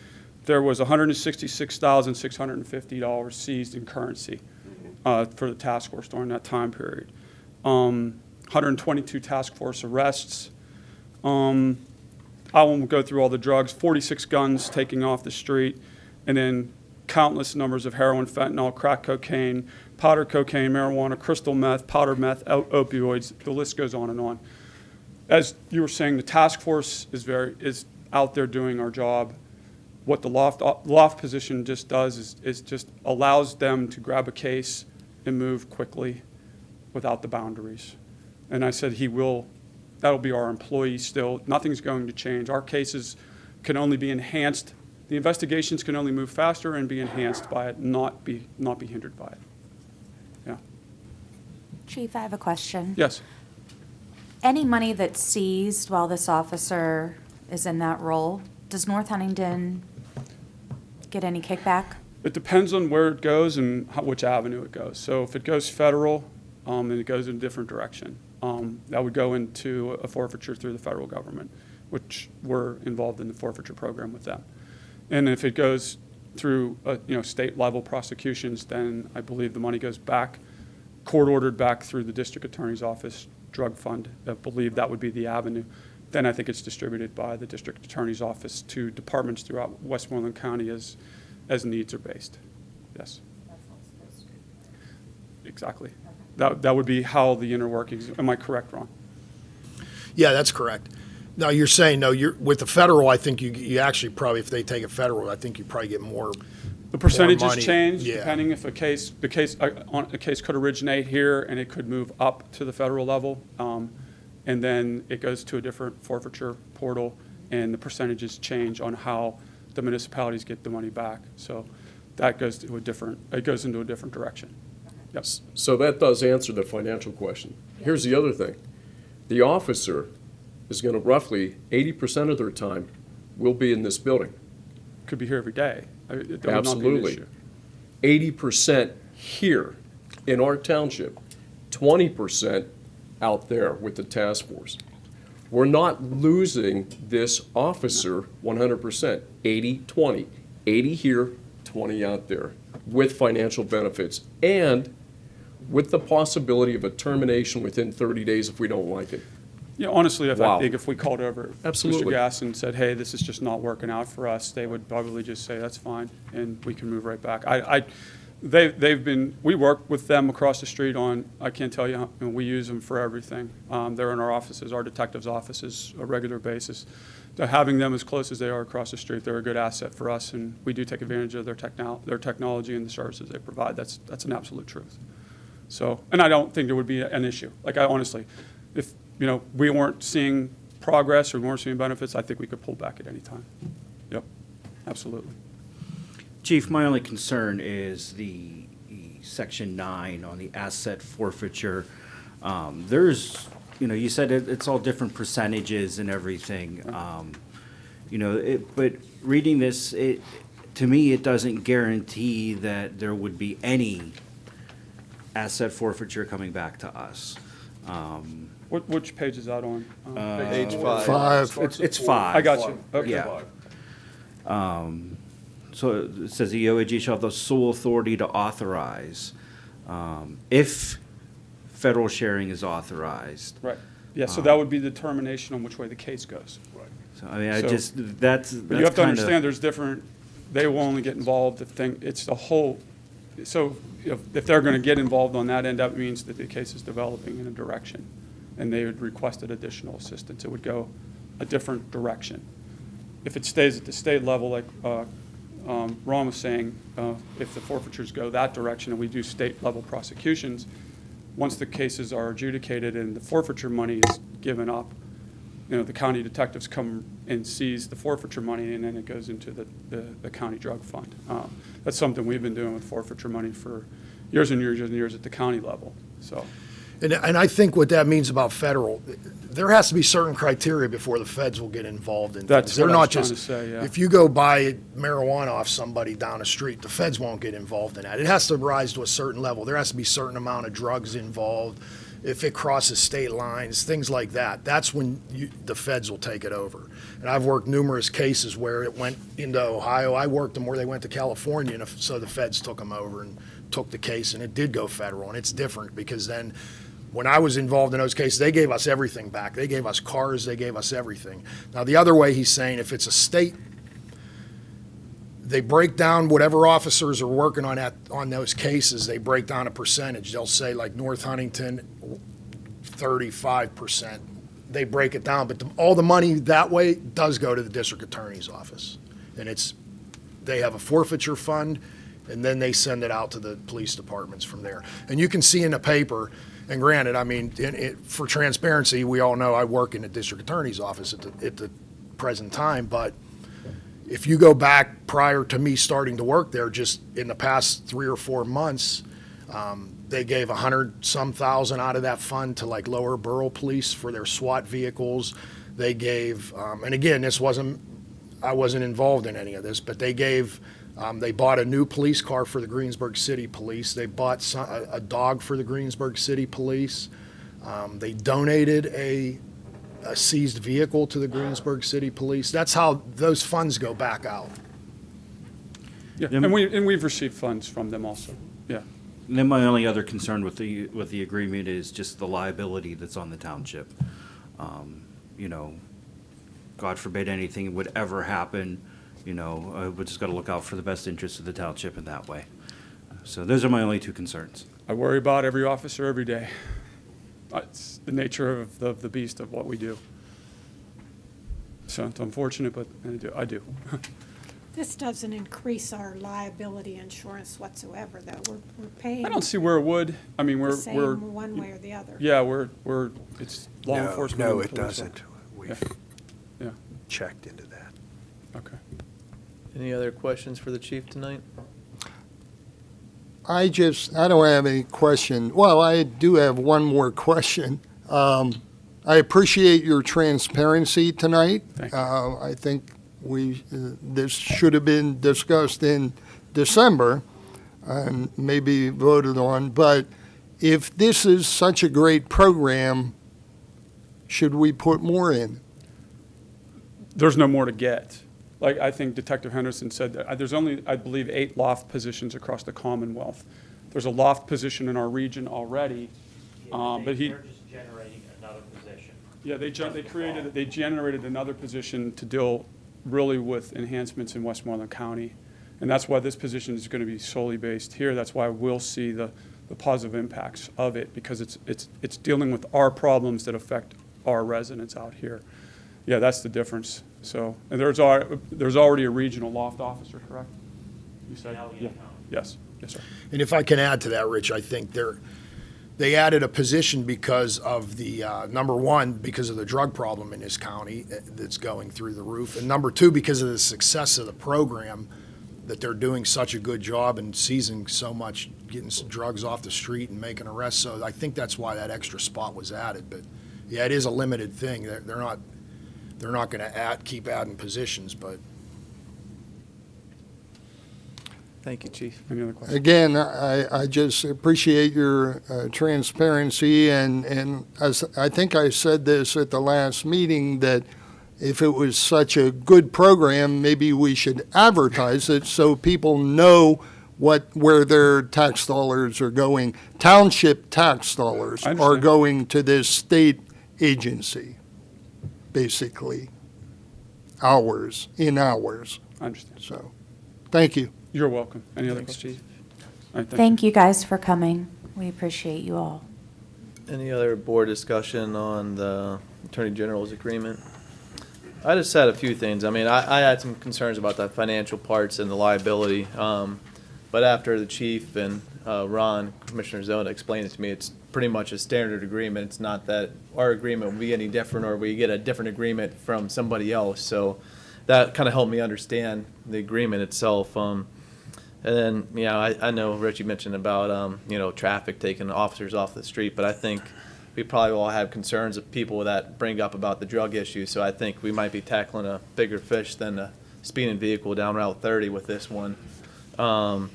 there was $166,650 seized in currency for the task force during that time period. 122 task force arrests. I won't go through all the drugs, 46 guns taking off the street, and then countless numbers of heroin, fentanyl, crack cocaine, powder cocaine, marijuana, crystal meth, powder meth, opioids. The list goes on and on. As you were saying, the task force is out there doing our job. What the loft position just does is just allows them to grab a case and move quickly without the boundaries. And I said that'll be our employee still. Nothing's going to change. Our cases can only be enhanced. The investigations can only move faster and be enhanced by it, not be hindered by it. Yeah. Chief, I have a question. Yes. Any money that's seized while this officer is in that role, does North Huntington get any kickback? It depends on where it goes and which avenue it goes. So if it goes federal, then it goes in a different direction. That would go into a forfeiture through the federal government, which we're involved in the forfeiture program with them. And if it goes through state level prosecutions, then I believe the money goes back, court ordered back through the district attorney's office drug fund. I believe that would be the avenue. Then I think it's distributed by the district attorney's office to departments throughout Westmoreland County as needs are based. Yes. Exactly. That would be how the inner workings. Am I correct, Ron? Yeah, that's correct. Now, you're saying, no, with the federal, I think you actually probably, if they take it federal, I think you probably get more. The percentages money. change Yeah. depending if a case could originate here and it could move up to the federal level, and then it goes to a different forfeiture portal, and the percentages change on how the municipalities get the money back. So that goes to it goes into a different direction. Yes. So that does answer the financial question. Here's the other thing. The officer is going to roughly 80% of their time will be in this building. Could be here every day. That would not be an Absolutely. issue. 80% here in our township, 20% out there with the task force. We're not losing this officer 100%, 80-20. 80 here, 20 out there with financial benefits. And with the possibility of a termination within 30 days if we don't like it. Yeah, honestly, I Wow. think if we called over Mr. Absolutely. Gass and said, hey, this is just not working out for us, they would probably just say, that's fine, and we can move right back. We work with them across the street on, I can't tell you, and we use them for everything. They're in our offices, our detectives' offices, a regular basis. So having them as close as they are across the street, they're a good asset for us, and we do take advantage of their technology and the services they provide. That's an absolute truth. So, and I don't think there would be an issue. Like, I honestly, if, we weren't seeing progress or we weren't seeing benefits, I think we could pull back at any time. Yep, absolutely. Chief, my only concern is the Section 9 on the asset forfeiture. There's, you said it's all different percentages and everything. But reading this, to me, it doesn't guarantee that there would be any asset forfeiture coming back to us. Which page is that on? Page 5. It's 5. I got you. Okay. Yeah. So it says the OAG shall have the sole authority to authorize if federal sharing is authorized. Right. Yeah, so that would be the determination on which way the case goes. Right. So, I mean, So- that's But you have to kinda- understand, there's different, they will only get involved it's the whole, so if they're going to get involved on that end, that means that the case is developing in a direction, and they would requested additional assistance. It would go a different direction. If it stays at the state level, like Ron was saying, if the forfeitures go that direction and we do state-level prosecutions, once the cases are adjudicated and the forfeiture money is given up, the county detectives come and seize the forfeiture money, and then it goes into the county drug fund. That's something we've been doing with forfeiture money for years and years and years at the county level, so. And I think what that means about federal, there has to be certain criteria before the feds will get involved in That's things. They're what I was not trying just, to say, yeah. if you go buy marijuana off somebody down the street, the feds won't get involved in that. It has to rise to a certain level. There has to be a certain amount of drugs involved. If it crosses state lines, things like that, that's when the feds will take it over. And I've worked numerous cases where it went into Ohio. I worked them where they went to California, and so the feds took them over and took the case, and it did go federal. And it's different because then when I was involved in those cases, they gave us everything back. They gave us cars, they gave us everything. Now, the other way he's saying, if it's a state, they break down whatever officers are working on those cases, they break down a percentage. They'll say like North Huntington, 35%. They break it down, but all the money that way does go to the district attorney's office. And they have a forfeiture fund, and then they send it out to the police departments from there. And you can see in the paper, and granted, I mean, for transparency, we all know I work in the district attorney's office at the present time, but if you go back prior to me starting to work there, just in the past 3 or 4 months, they gave 100-some thousand out of that fund to like Lower Borough Police for their SWAT vehicles. They gave, and again, I wasn't involved in any of this, but they bought a new police car for the Greensburg City Police. They bought a dog for the Greensburg City Police. They donated a seized vehicle to the Greensburg City Police. That's how those funds go back out. Yeah, and we've received funds from them also, yeah. And then my only other concern with the agreement is just the liability that's on the township. God forbid anything would ever happen, we just got to look out for the best interests of the township in that way. So those are my only 2 concerns. I worry about every officer every day. It's the nature of the beast of what we do. So it's unfortunate, but I do. This doesn't increase our liability insurance whatsoever, though. We're paying I don't see where it would. I mean, the we're same one way or the other. yeah, it's law enforcement. No, and it police. doesn't. We've Yeah, checked into that. okay. Any other questions for the chief tonight? I don't have any question. Well, I do have one more question. I appreciate your transparency tonight. Thank you. I think this should have been discussed in December and maybe voted on. But if this is such a great program, should we put more in? There's no more to get. Like, I think Detective Henderson said that there's only, I believe, 8 loft positions across the Commonwealth. there's a loft position in our region already. But They're just generating another position. yeah, they generated another position to deal really with enhancements in Westmoreland County. And that's why this position is going to be solely based here. That's why we'll see the positive impacts of it, because it's dealing with our problems that affect our residents out here. Yeah, that's the difference. So, and there's already a regional loft officer, correct? You said? Allegheny Yeah. County. Yes, yes, sir. And if I can add to that, Rich, I think they added a position because of the, number one, because of the drug problem in this county that's going through the roof. And number two, because of the success of the program, that they're doing such a good job and seizing so much, getting some drugs off the street and making arrests. So I think that's why that extra spot was added. But yeah, it is a limited thing. They're not going to keep adding positions, but. Thank you, Chief. Any other questions? Again, I just appreciate your transparency, and as I think I said this at the last meeting, that if it was such a good program, maybe we should advertise it so people know where their tax dollars are going. Township tax dollars I are understand. going to this state agency, basically, hours. I understand. So, thank you. You're welcome. Any other Thanks, questions? Chief. All right, Thank you guys for coming. We appreciate you all. Any other board discussion on the Attorney General's agreement? I just had a few things. I mean, I had some concerns about the financial parts and the liability. But after the chief and Ron, Commissioner Zona, explained it to me, it's pretty much a standard agreement. It's not that our agreement will be any different or we get a different agreement from somebody else. So that kind of helped me understand the agreement itself. And then, you know, I know Richie mentioned about, you know, traffic taking officers off the street, but I think we probably all have concerns of people that bring up about the drug issue. So I think we might be tackling a bigger fish than a speeding vehicle down Route 30 with this one. And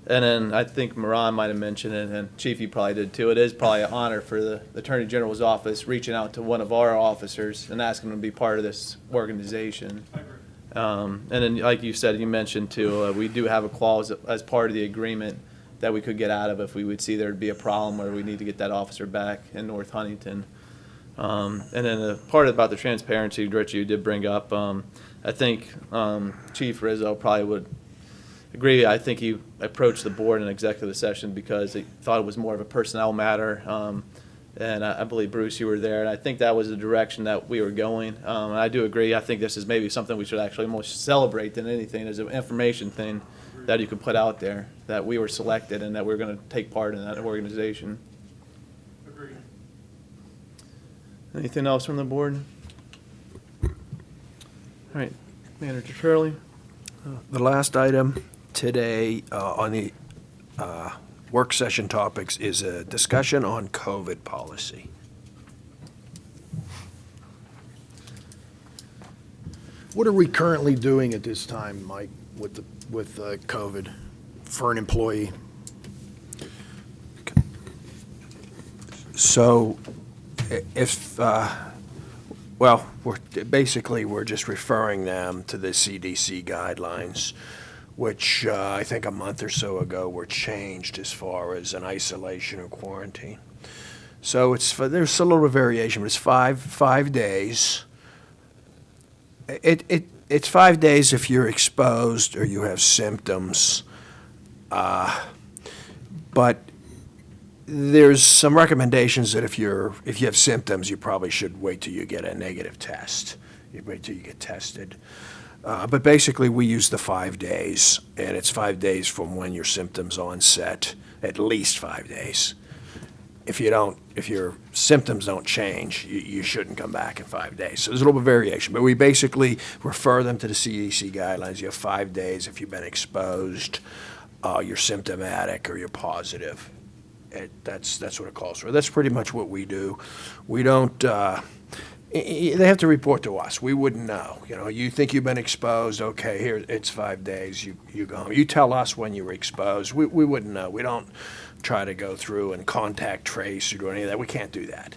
then I think Moran might have mentioned it, and Chief, you probably did too. It is probably an honor for the Attorney General's office reaching out to one of our officers and asking them to be part of this organization. And then, like you said, you mentioned too, we do have a clause as part of the agreement that we could get out of if we would see there'd be a problem where we need to get that officer back in North Huntington. And then the part about the transparency, Rich, you did bring up, I think Chief Rizzo probably would agree. I think he approached the board in executive session because he thought it was more of a personnel matter. And I believe, Bruce, you were there, and I think that was the direction that we were going. And I do agree. I think this is maybe something we should actually more celebrate than anything. As an information thing that you can put out there, that we were selected and that we're going to take part in that organization. Agreed. Anything else from the board? All right, Manager Turley. The last item today on the work session topics is a discussion on COVID policy. What are we currently doing at this time, Mike, with COVID for an employee? So if, well, we're just referring them to the CDC guidelines, which I think a month or so ago were changed as far as an isolation or quarantine. So there's a little variation, but it's five days. It's 5 days if you're exposed or you have symptoms. But there's some recommendations that if you have symptoms, you probably should wait till you get a negative test. You wait till you get tested. But basically, we use the 5 days, and it's 5 days from when your symptoms onset, at least 5 days. If your symptoms don't change, you shouldn't come back in 5 days. So there's a little bit of variation, but we basically refer them to the CDC guidelines. You have 5 days if you've been exposed, you're symptomatic, or you're positive. That's what it calls for. That's pretty much what we do. We don't. They have to report to us. We wouldn't know. You know, you think you've been exposed. Okay, here it's 5 days. You go home. You tell us when you were exposed. We wouldn't know. We don't try to go through and contact trace or do any of that. We can't do that.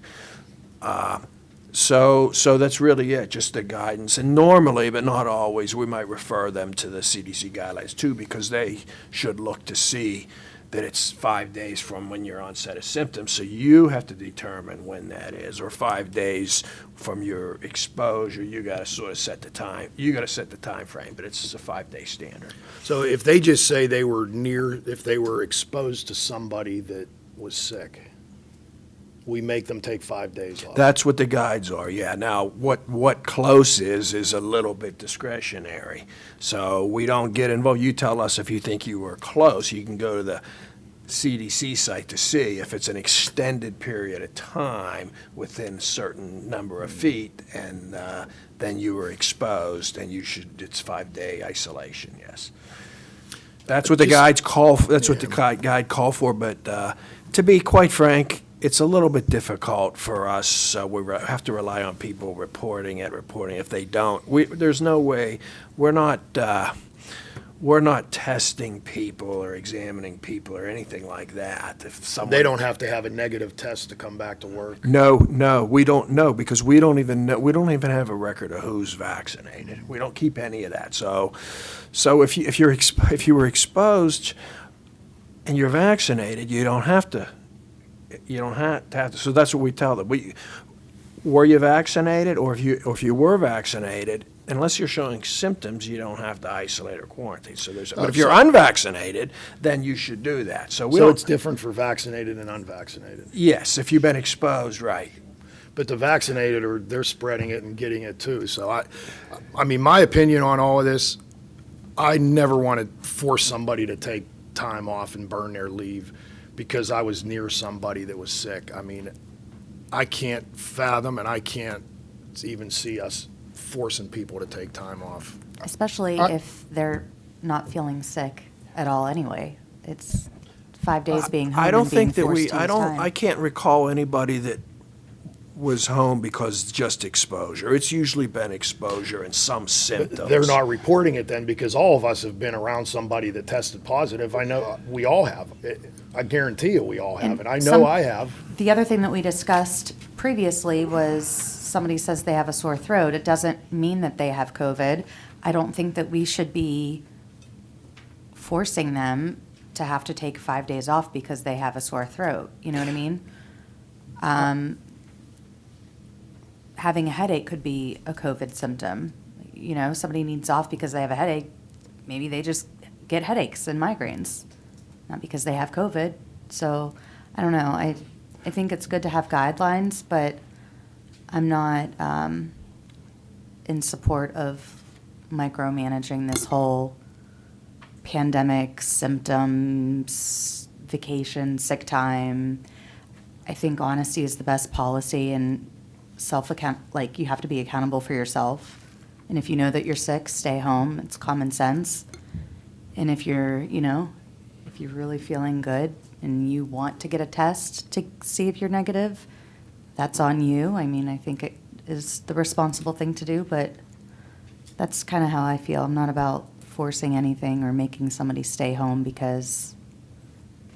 So that's really it, just the guidance. And normally, but not always, we might refer them to the CDC guidelines too, because they should look to see that it's 5 days from when your onset of symptoms. So you have to determine when that is, or 5 days from your exposure. You got to sort of set the time. You got to set the time frame, but it's a 5-day standard. So if they just say they were if they were exposed to somebody that was sick, we make them take 5 days off. That's what the guides are, yeah. Now, what close is a little bit discretionary. So we don't get involved. You tell us if you think you were close. You can go to the CDC site to see if it's an extended period of time within a certain number of feet, and then you were exposed, and it's 5-day isolation, yes. That's what the guides call, that's what the guide call for, but to be quite frank, it's a little bit difficult for us. We have to rely on people reporting it. If they don't, there's no way. We're not testing people or examining people or anything like that. If someone, They don't have to have a negative test to come back to work. No, we don't know, because we don't even know. We don't even have a record of who's vaccinated. We don't keep any of that. So if you were exposed and you're vaccinated, you don't have to. You don't have to. So that's what we tell them. Were you vaccinated, or if you were vaccinated, unless you're showing symptoms, you don't have to isolate or quarantine. So but if you're unvaccinated, then you should do that. So it's different for vaccinated and unvaccinated. Yes, if you've been exposed, right. But the vaccinated they're spreading it and getting it too. So I mean, my opinion on all of this, I never want to force somebody to take time off and burn their leave because I was near somebody that was sick. I mean, I can't fathom, and I can't even see us forcing people to take time off. Especially if they're not feeling sick at all anyway. It's 5 days being home I don't and being think that forced to use time. I can't recall anybody that was home because just exposure. It's usually been exposure and some symptoms. They're not reporting it then because all of us have been around somebody that tested positive. I know we all have. I guarantee you we all have, and I know I have. The other thing that we discussed previously was somebody says they have a sore throat. It doesn't mean that they have COVID. I don't think that we should be forcing them to have to take 5 days off because they have a sore throat. You know what I mean? Having a headache could be a COVID symptom. You know, somebody needs off because they have a headache. Maybe they just get headaches and migraines, not because they have COVID. So, I don't know. I think it's good to have guidelines, but I'm not in support of micromanaging this whole pandemic, symptoms, vacation, sick time. I think honesty is the best policy, and you have to be accountable for yourself. And if you know that you're sick, stay home. It's common sense. And if you're really feeling good and you want to get a test to see if you're negative, that's on you. I mean, I think it is the responsible thing to do, but that's kind of how I feel. I'm not about forcing anything or making somebody stay home because,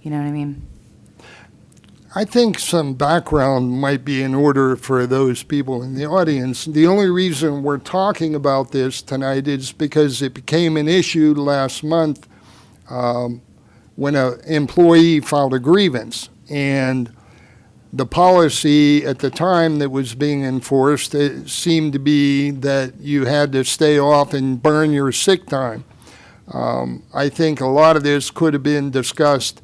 you know what I mean? I think some background might be in order for those people in the audience. The only reason we're talking about this tonight is because it became an issue last month when an employee filed a grievance. And the policy at the time that was being enforced, it seemed to be that you had to stay off and burn your sick time. I think a lot of this could have been discussed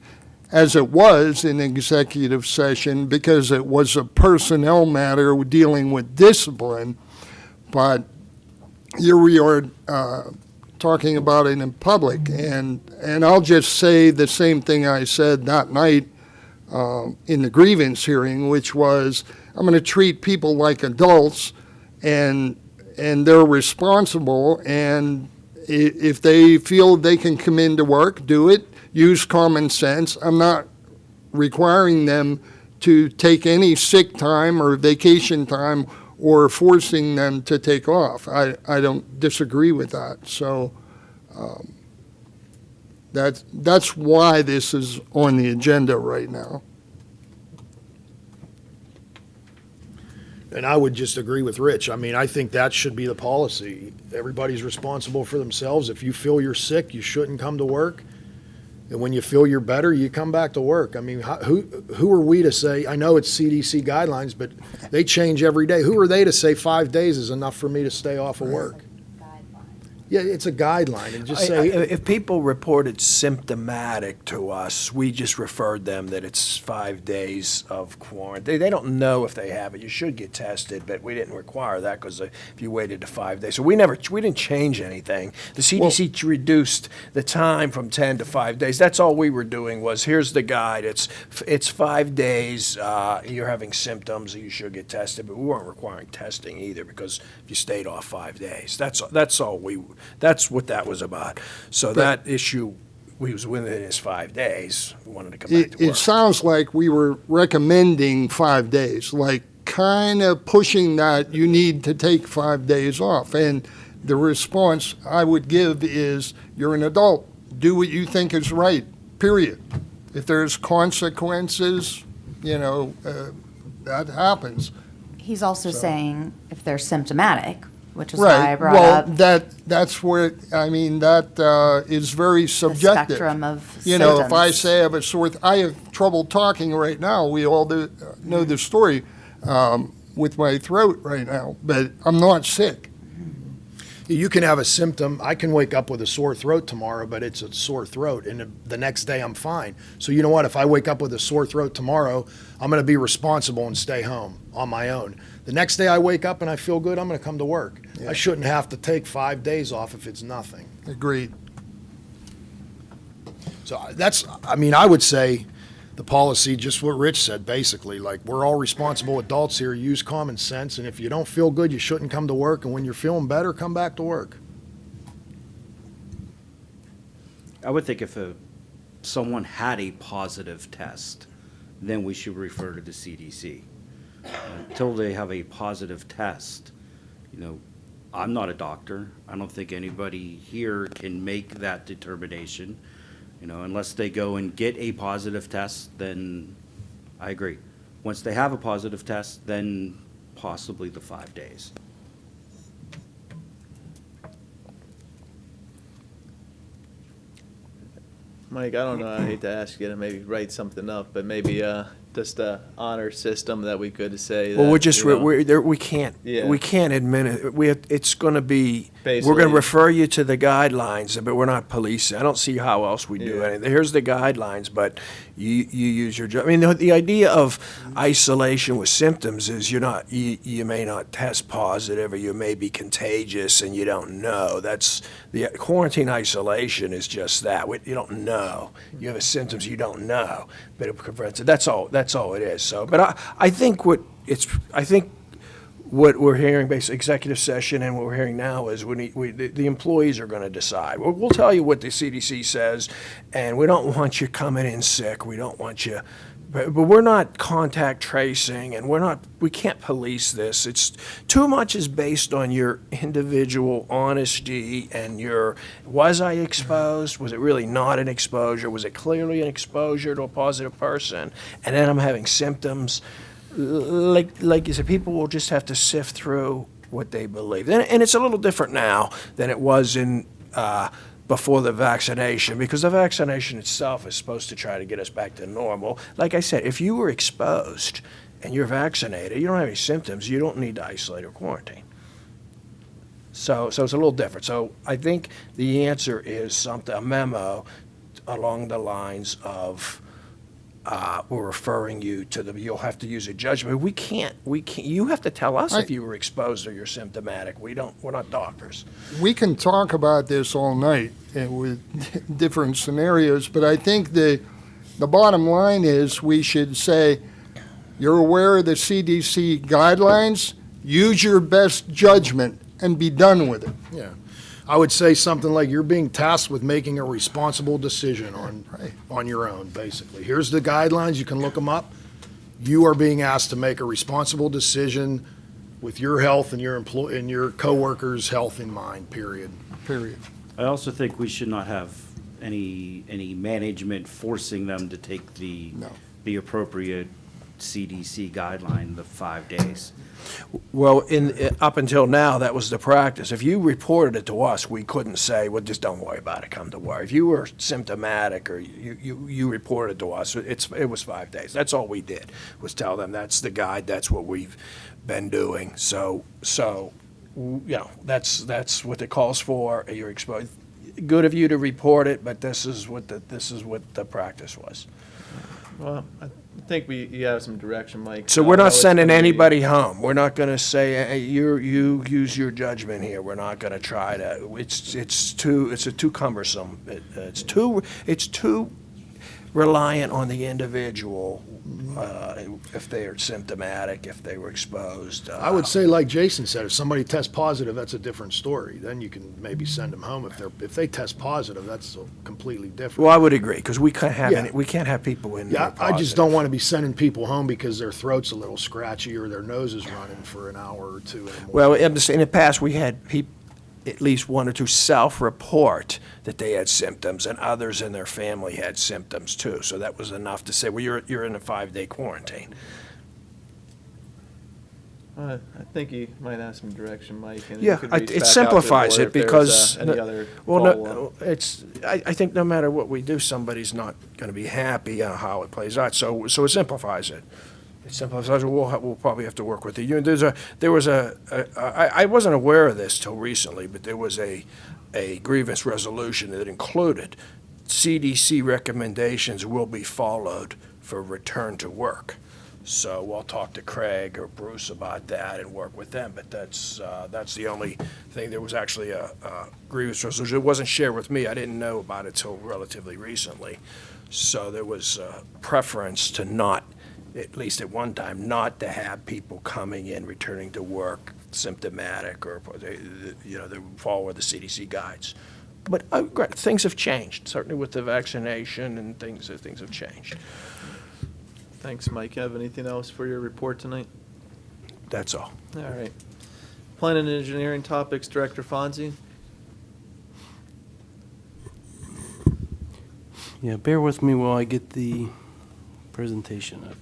as it was in executive session because it was a personnel matter dealing with discipline, but here we are talking about it in public, and I'll just say the same thing I said that night in the grievance hearing, which was I'm going to treat people like adults, and they're responsible, and if they feel they can come into work, do it. Use common sense. I'm not requiring them to take any sick time or vacation time or forcing them to take off. I don't disagree with that. So that's why this is on the agenda right now. And I would just agree with Rich. I mean, I think that should be the policy. Everybody's responsible for themselves. If you feel you're sick, you shouldn't come to work. And when you feel you're better, you come back to work. I mean, who are we to say, I know it's CDC guidelines, but they change every day. Who are they to say 5 days is enough for me to stay off of work? Yeah, it's a guideline, and just say, If people reported symptomatic to us, we just referred them that it's 5 days of quarantine. They don't know if they have it. You should get tested, but we didn't require that because if you waited to 5 days. So we didn't change anything. The CDC reduced the time from 10 to 5 days. That's all we were doing was, here's the guide. It's 5 days. You're having symptoms, you should get tested, but we weren't requiring testing either because you stayed off 5 days. That's all that's what that was about. So that issue, we was within his 5 days. We wanted to come back to It work. sounds like we were recommending 5 days, like kind of pushing that you need to take 5 days off. And the response I would give is, you're an adult. Do what you think is right, period. If there's consequences, that happens. He's also saying if they're symptomatic, which is why I brought up That's where, that is very the subjective. spectrum of If I symptoms. say I have a sore, I have trouble talking right now. We all know the story with my throat right now, but I'm not sick. you can have a symptom. I can wake up with a sore throat tomorrow, but it's a sore throat, and the next day I'm fine. So you know what? If I wake up with a sore throat tomorrow, I'm going to be responsible and stay home on my own. The next day I wake up and I feel good, I'm going to come to work. I shouldn't have to take 5 days off if it's nothing. Agreed. So I would say the policy, just what Rich said, basically, like, we're all responsible adults here, use common sense, and if you don't feel good, you shouldn't come to work, and when you're feeling better, come back to work. I would think if someone had a positive test, then we should refer to the CDC. Until they have a positive test, I'm not a doctor. I don't think anybody here can make that determination. Unless they go and get a positive test, then I agree. Once they have a positive test, then possibly the 5 days. Mike, I don't know, I hate to ask you to maybe write something up, but maybe just a honor system that we could say that. Well, we're just, you know, we can't Yeah. admit it. It's going to be, we're going Basically- to refer you to the guidelines, but we're not policing. I don't see how else we do Yeah. anything. Here's the guidelines, but you use your, I mean, the idea of isolation with symptoms is you may not test positive, or you may be contagious and you don't know. That's, the quarantine isolation is just that. You don't know. You have symptoms you don't know, but it prevents it. That's all it is. So, but I think what we're hearing, basically executive session, and what we're hearing now is the employees are going to decide. We'll tell you what the CDC says, and we don't want you coming in sick. We don't want you, but we're not contact tracing, and we can't police this. It's too much is based on your individual honesty and was I exposed? Was it really not an exposure? Was it clearly an exposure to a positive person? And then I'm having symptoms. Like you said, people will just have to sift through what they believe. And it's a little different now than it was before the vaccination, because the vaccination itself is supposed to try to get us back to normal. Like I said, if you were exposed and you're vaccinated, you don't have any symptoms, you don't need to isolate or quarantine. So it's a little different. So I think the answer is a memo along the lines of, we're referring you to you'll have to use a judgment. We can't, you have to tell us if you were exposed or you're symptomatic. We're not doctors. We can talk about this all night with different scenarios, but I think the bottom line is we should say, you're aware of the CDC guidelines, use your best judgment and be done with it. Yeah. I would say something like, you're being tasked with making a responsible decision on your own, basically. Here's the guidelines, you can look them up. You are being asked to make a responsible decision with your health and your coworkers' health in mind, period. I also think we should not have any management forcing them to take the appropriate CDC guideline, the 5 days. Well, up until now, that was the practice. If you reported it to us, we couldn't say, well, just don't worry about it, come to work. If you were symptomatic or you reported to us, it was 5 days. That's all we did, was tell them that's the guide, that's what we've been doing. So that's what it calls for. You're exposed. Good of you to report it, but this is what the practice was. Well, I think you have some direction, Mike. So we're Although not it's sending gonna be- anybody home. We're not going to say, hey, you use your judgment here. We're not going to try to. It's too cumbersome. It's too reliant on the individual if they are symptomatic, if they were exposed. I would say, like Jason said, if somebody tests positive, that's a different story. Then you can maybe send them home. If they test positive, that's completely different. Well, I would agree because we can't have Yeah. we can't have people in. Yeah, there I just positive. don't want to be sending people home because their throat's a little scratchy or their nose is running for an hour or two in the morning. Well, in the past, we had at least one or two self-report that they had symptoms, and others in their family had symptoms too. So that was enough to say, well, you're in a 5-day quarantine. I think you might have some direction, Mike. And Yeah, you could reach it back out to the simplifies board it if there because, was, any other well, follow-up. no, I think no matter what we do, somebody's not going to be happy on how it plays out. So it simplifies it. It simplifies it. We'll probably have to work with the union. I wasn't aware of this till recently, but there was a grievance resolution that included CDC recommendations will be followed for return to work. So we'll talk to Craig or Bruce about that and work with them, but that's the only thing. There was actually a grievance resolution. It wasn't shared with me. I didn't know about it till relatively recently. So there was a preference to not, at least at one time, not to have people coming in, returning to work symptomatic or, they follow the CDC guides. But great, things have changed, certainly with the vaccination and things have changed. Thanks, Mike. Have anything else for your report tonight? That's all. All right. Planning and Engineering Topics, Director Fonzie. Yeah, bear with me while I get the presentation up.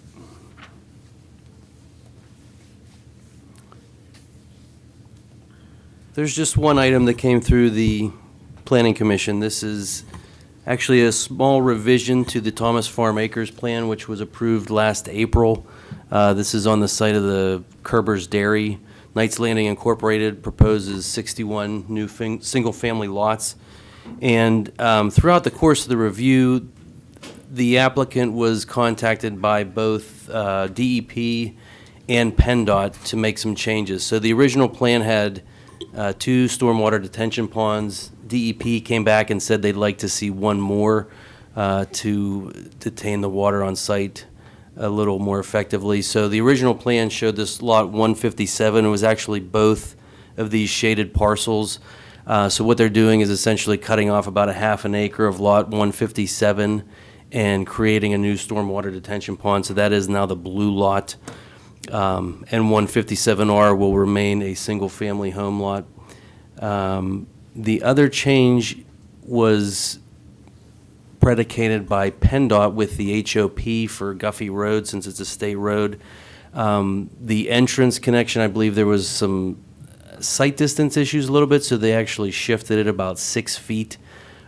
There's just one item that came through the Planning Commission. This is actually a small revision to the Thomas Farm Acres Plan, which was approved last April. This is on the site of the Kerber's Dairy. Knights Landing Incorporated proposes 61 new single-family lots. And throughout the course of the review, the applicant was contacted by both DEP and PennDOT to make some changes. So the original plan had 2 stormwater detention ponds. DEP came back and said they'd like to see one more to detain the water on site a little more effectively. So the original plan showed this lot 157. It was actually both of these shaded parcels. So what they're doing is essentially cutting off about a half an acre of lot 157 and creating a new stormwater detention pond. So that is now the blue lot. And 157R will remain a single-family home lot. The other change was predicated by PennDOT with the HOP for Guffey Road, since it's a state road. The entrance connection, I believe there was some sight distance issues a little bit, so they actually shifted it about 6 feet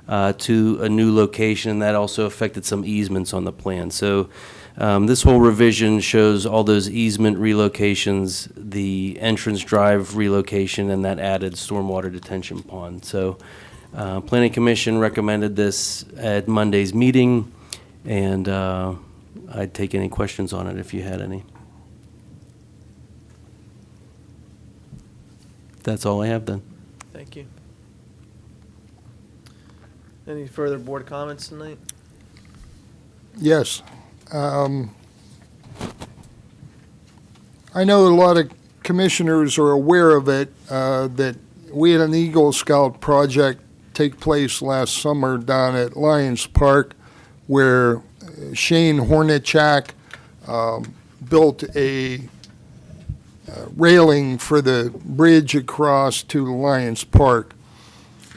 to a new location, and that also affected some easements on the plan. So this whole revision shows all those easement relocations, the entrance drive relocation, and that added stormwater detention pond. So Planning Commission recommended this at Monday's meeting, and I'd take any questions on it if you had any. That's all I have then. Thank you. Any further board comments tonight? Yes. I know a lot of commissioners are aware of it, that we had an Eagle Scout project take place last summer down at Lions Park where Shane Hornachak built a railing for the bridge across to Lions Park.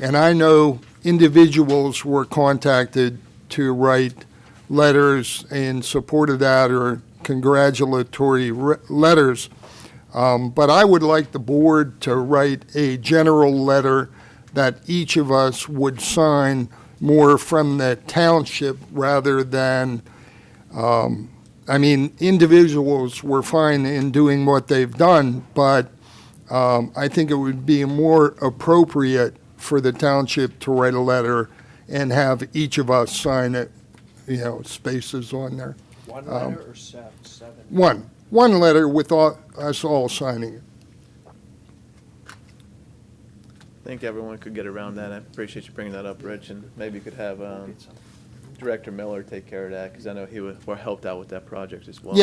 And I know individuals were contacted to write letters in support of that or congratulatory letters. But I would like the board to write a general letter that each of us would sign more from the township rather than, I mean, individuals were fine in doing what they've done, but I think it would be more appropriate for the township to write a letter and have each of us sign it, spaces on there. One letter or seven? One letter with us all signing it. I think everyone could get around that. I appreciate you bringing that up, Rich, and maybe you could have Director Miller take care of that, because I know he helped out with that project as well.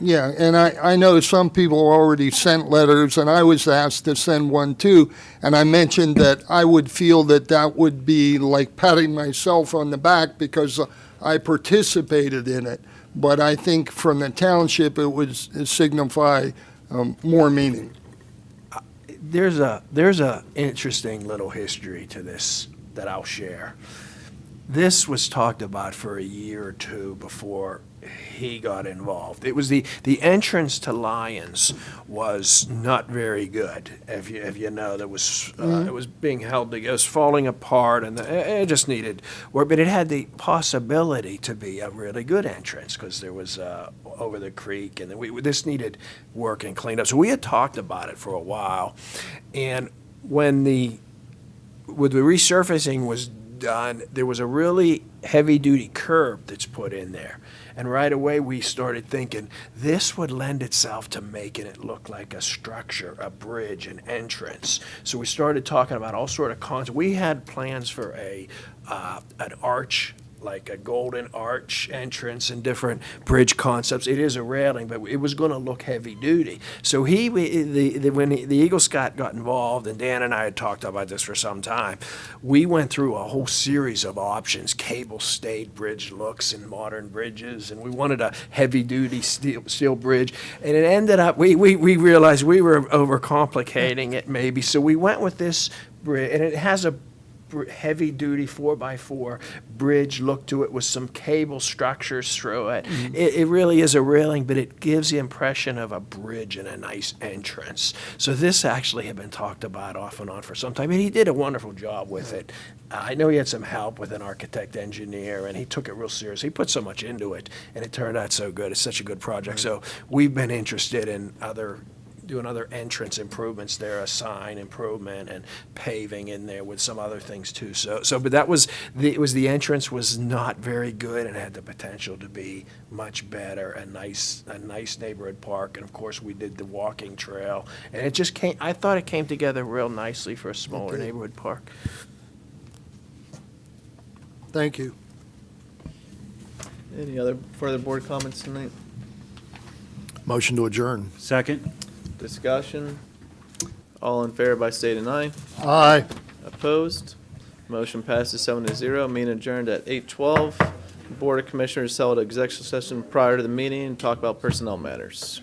Yeah, and I know some people already sent letters, and I was asked to send one too, and I mentioned that I would feel that that would be like patting myself on the back because I participated in it, but I think from the township it would signify more meaning. There's a interesting little history to this that I'll share. This was talked about for a year or two before he got involved. It was the entrance to Lyons was not very good. If you know, there was it was being held together, it was falling apart, and it just needed work. But it had the possibility to be a really good entrance because there was over the creek, and this needed work and cleanup. So we had talked about it for a while, and when the resurfacing was done, there was a really heavy-duty curb that's put in there. And right away, we started thinking, this would lend itself to making it look like a structure, a bridge, an entrance. So we started talking about all sort of concepts. We had plans for an arch, like a golden arch entrance and different bridge concepts. It is a railing, but it was going to look heavy duty. So when the Eagle Scout got involved, and Dan and I had talked about this for some time, we went through a whole series of options, cable-stayed bridge looks in modern bridges, and we wanted a heavy-duty steel bridge. And it ended up, we realized we were overcomplicating it maybe, so we went with this bridge, and it has a heavy-duty 4x4 bridge look to it with some cable structures through it. It really is a railing, but it gives the impression of a bridge and a nice entrance. So this actually had been talked about off and on for some time, and he did a wonderful job with it. I know he had some help with an architect engineer, and he took it real serious. He put so much into it, and it turned out so good. It's such a good project. So we've been interested in doing other entrance improvements there, a sign improvement and paving in there with some other things too. But that was the entrance was not very good and had the potential to be much better, a nice neighborhood park. And of course we did the walking trail, and it just came, I thought it came together real nicely for a smaller neighborhood park. Thank you. Any other further board comments tonight? Motion to adjourn. Second? Discussion? All in favor by stating aye. Aye. Opposed? Motion passes 7-0. Meeting adjourned at 8:12. Board of Commissioners held an executive session prior to the meeting and talk about personnel matters.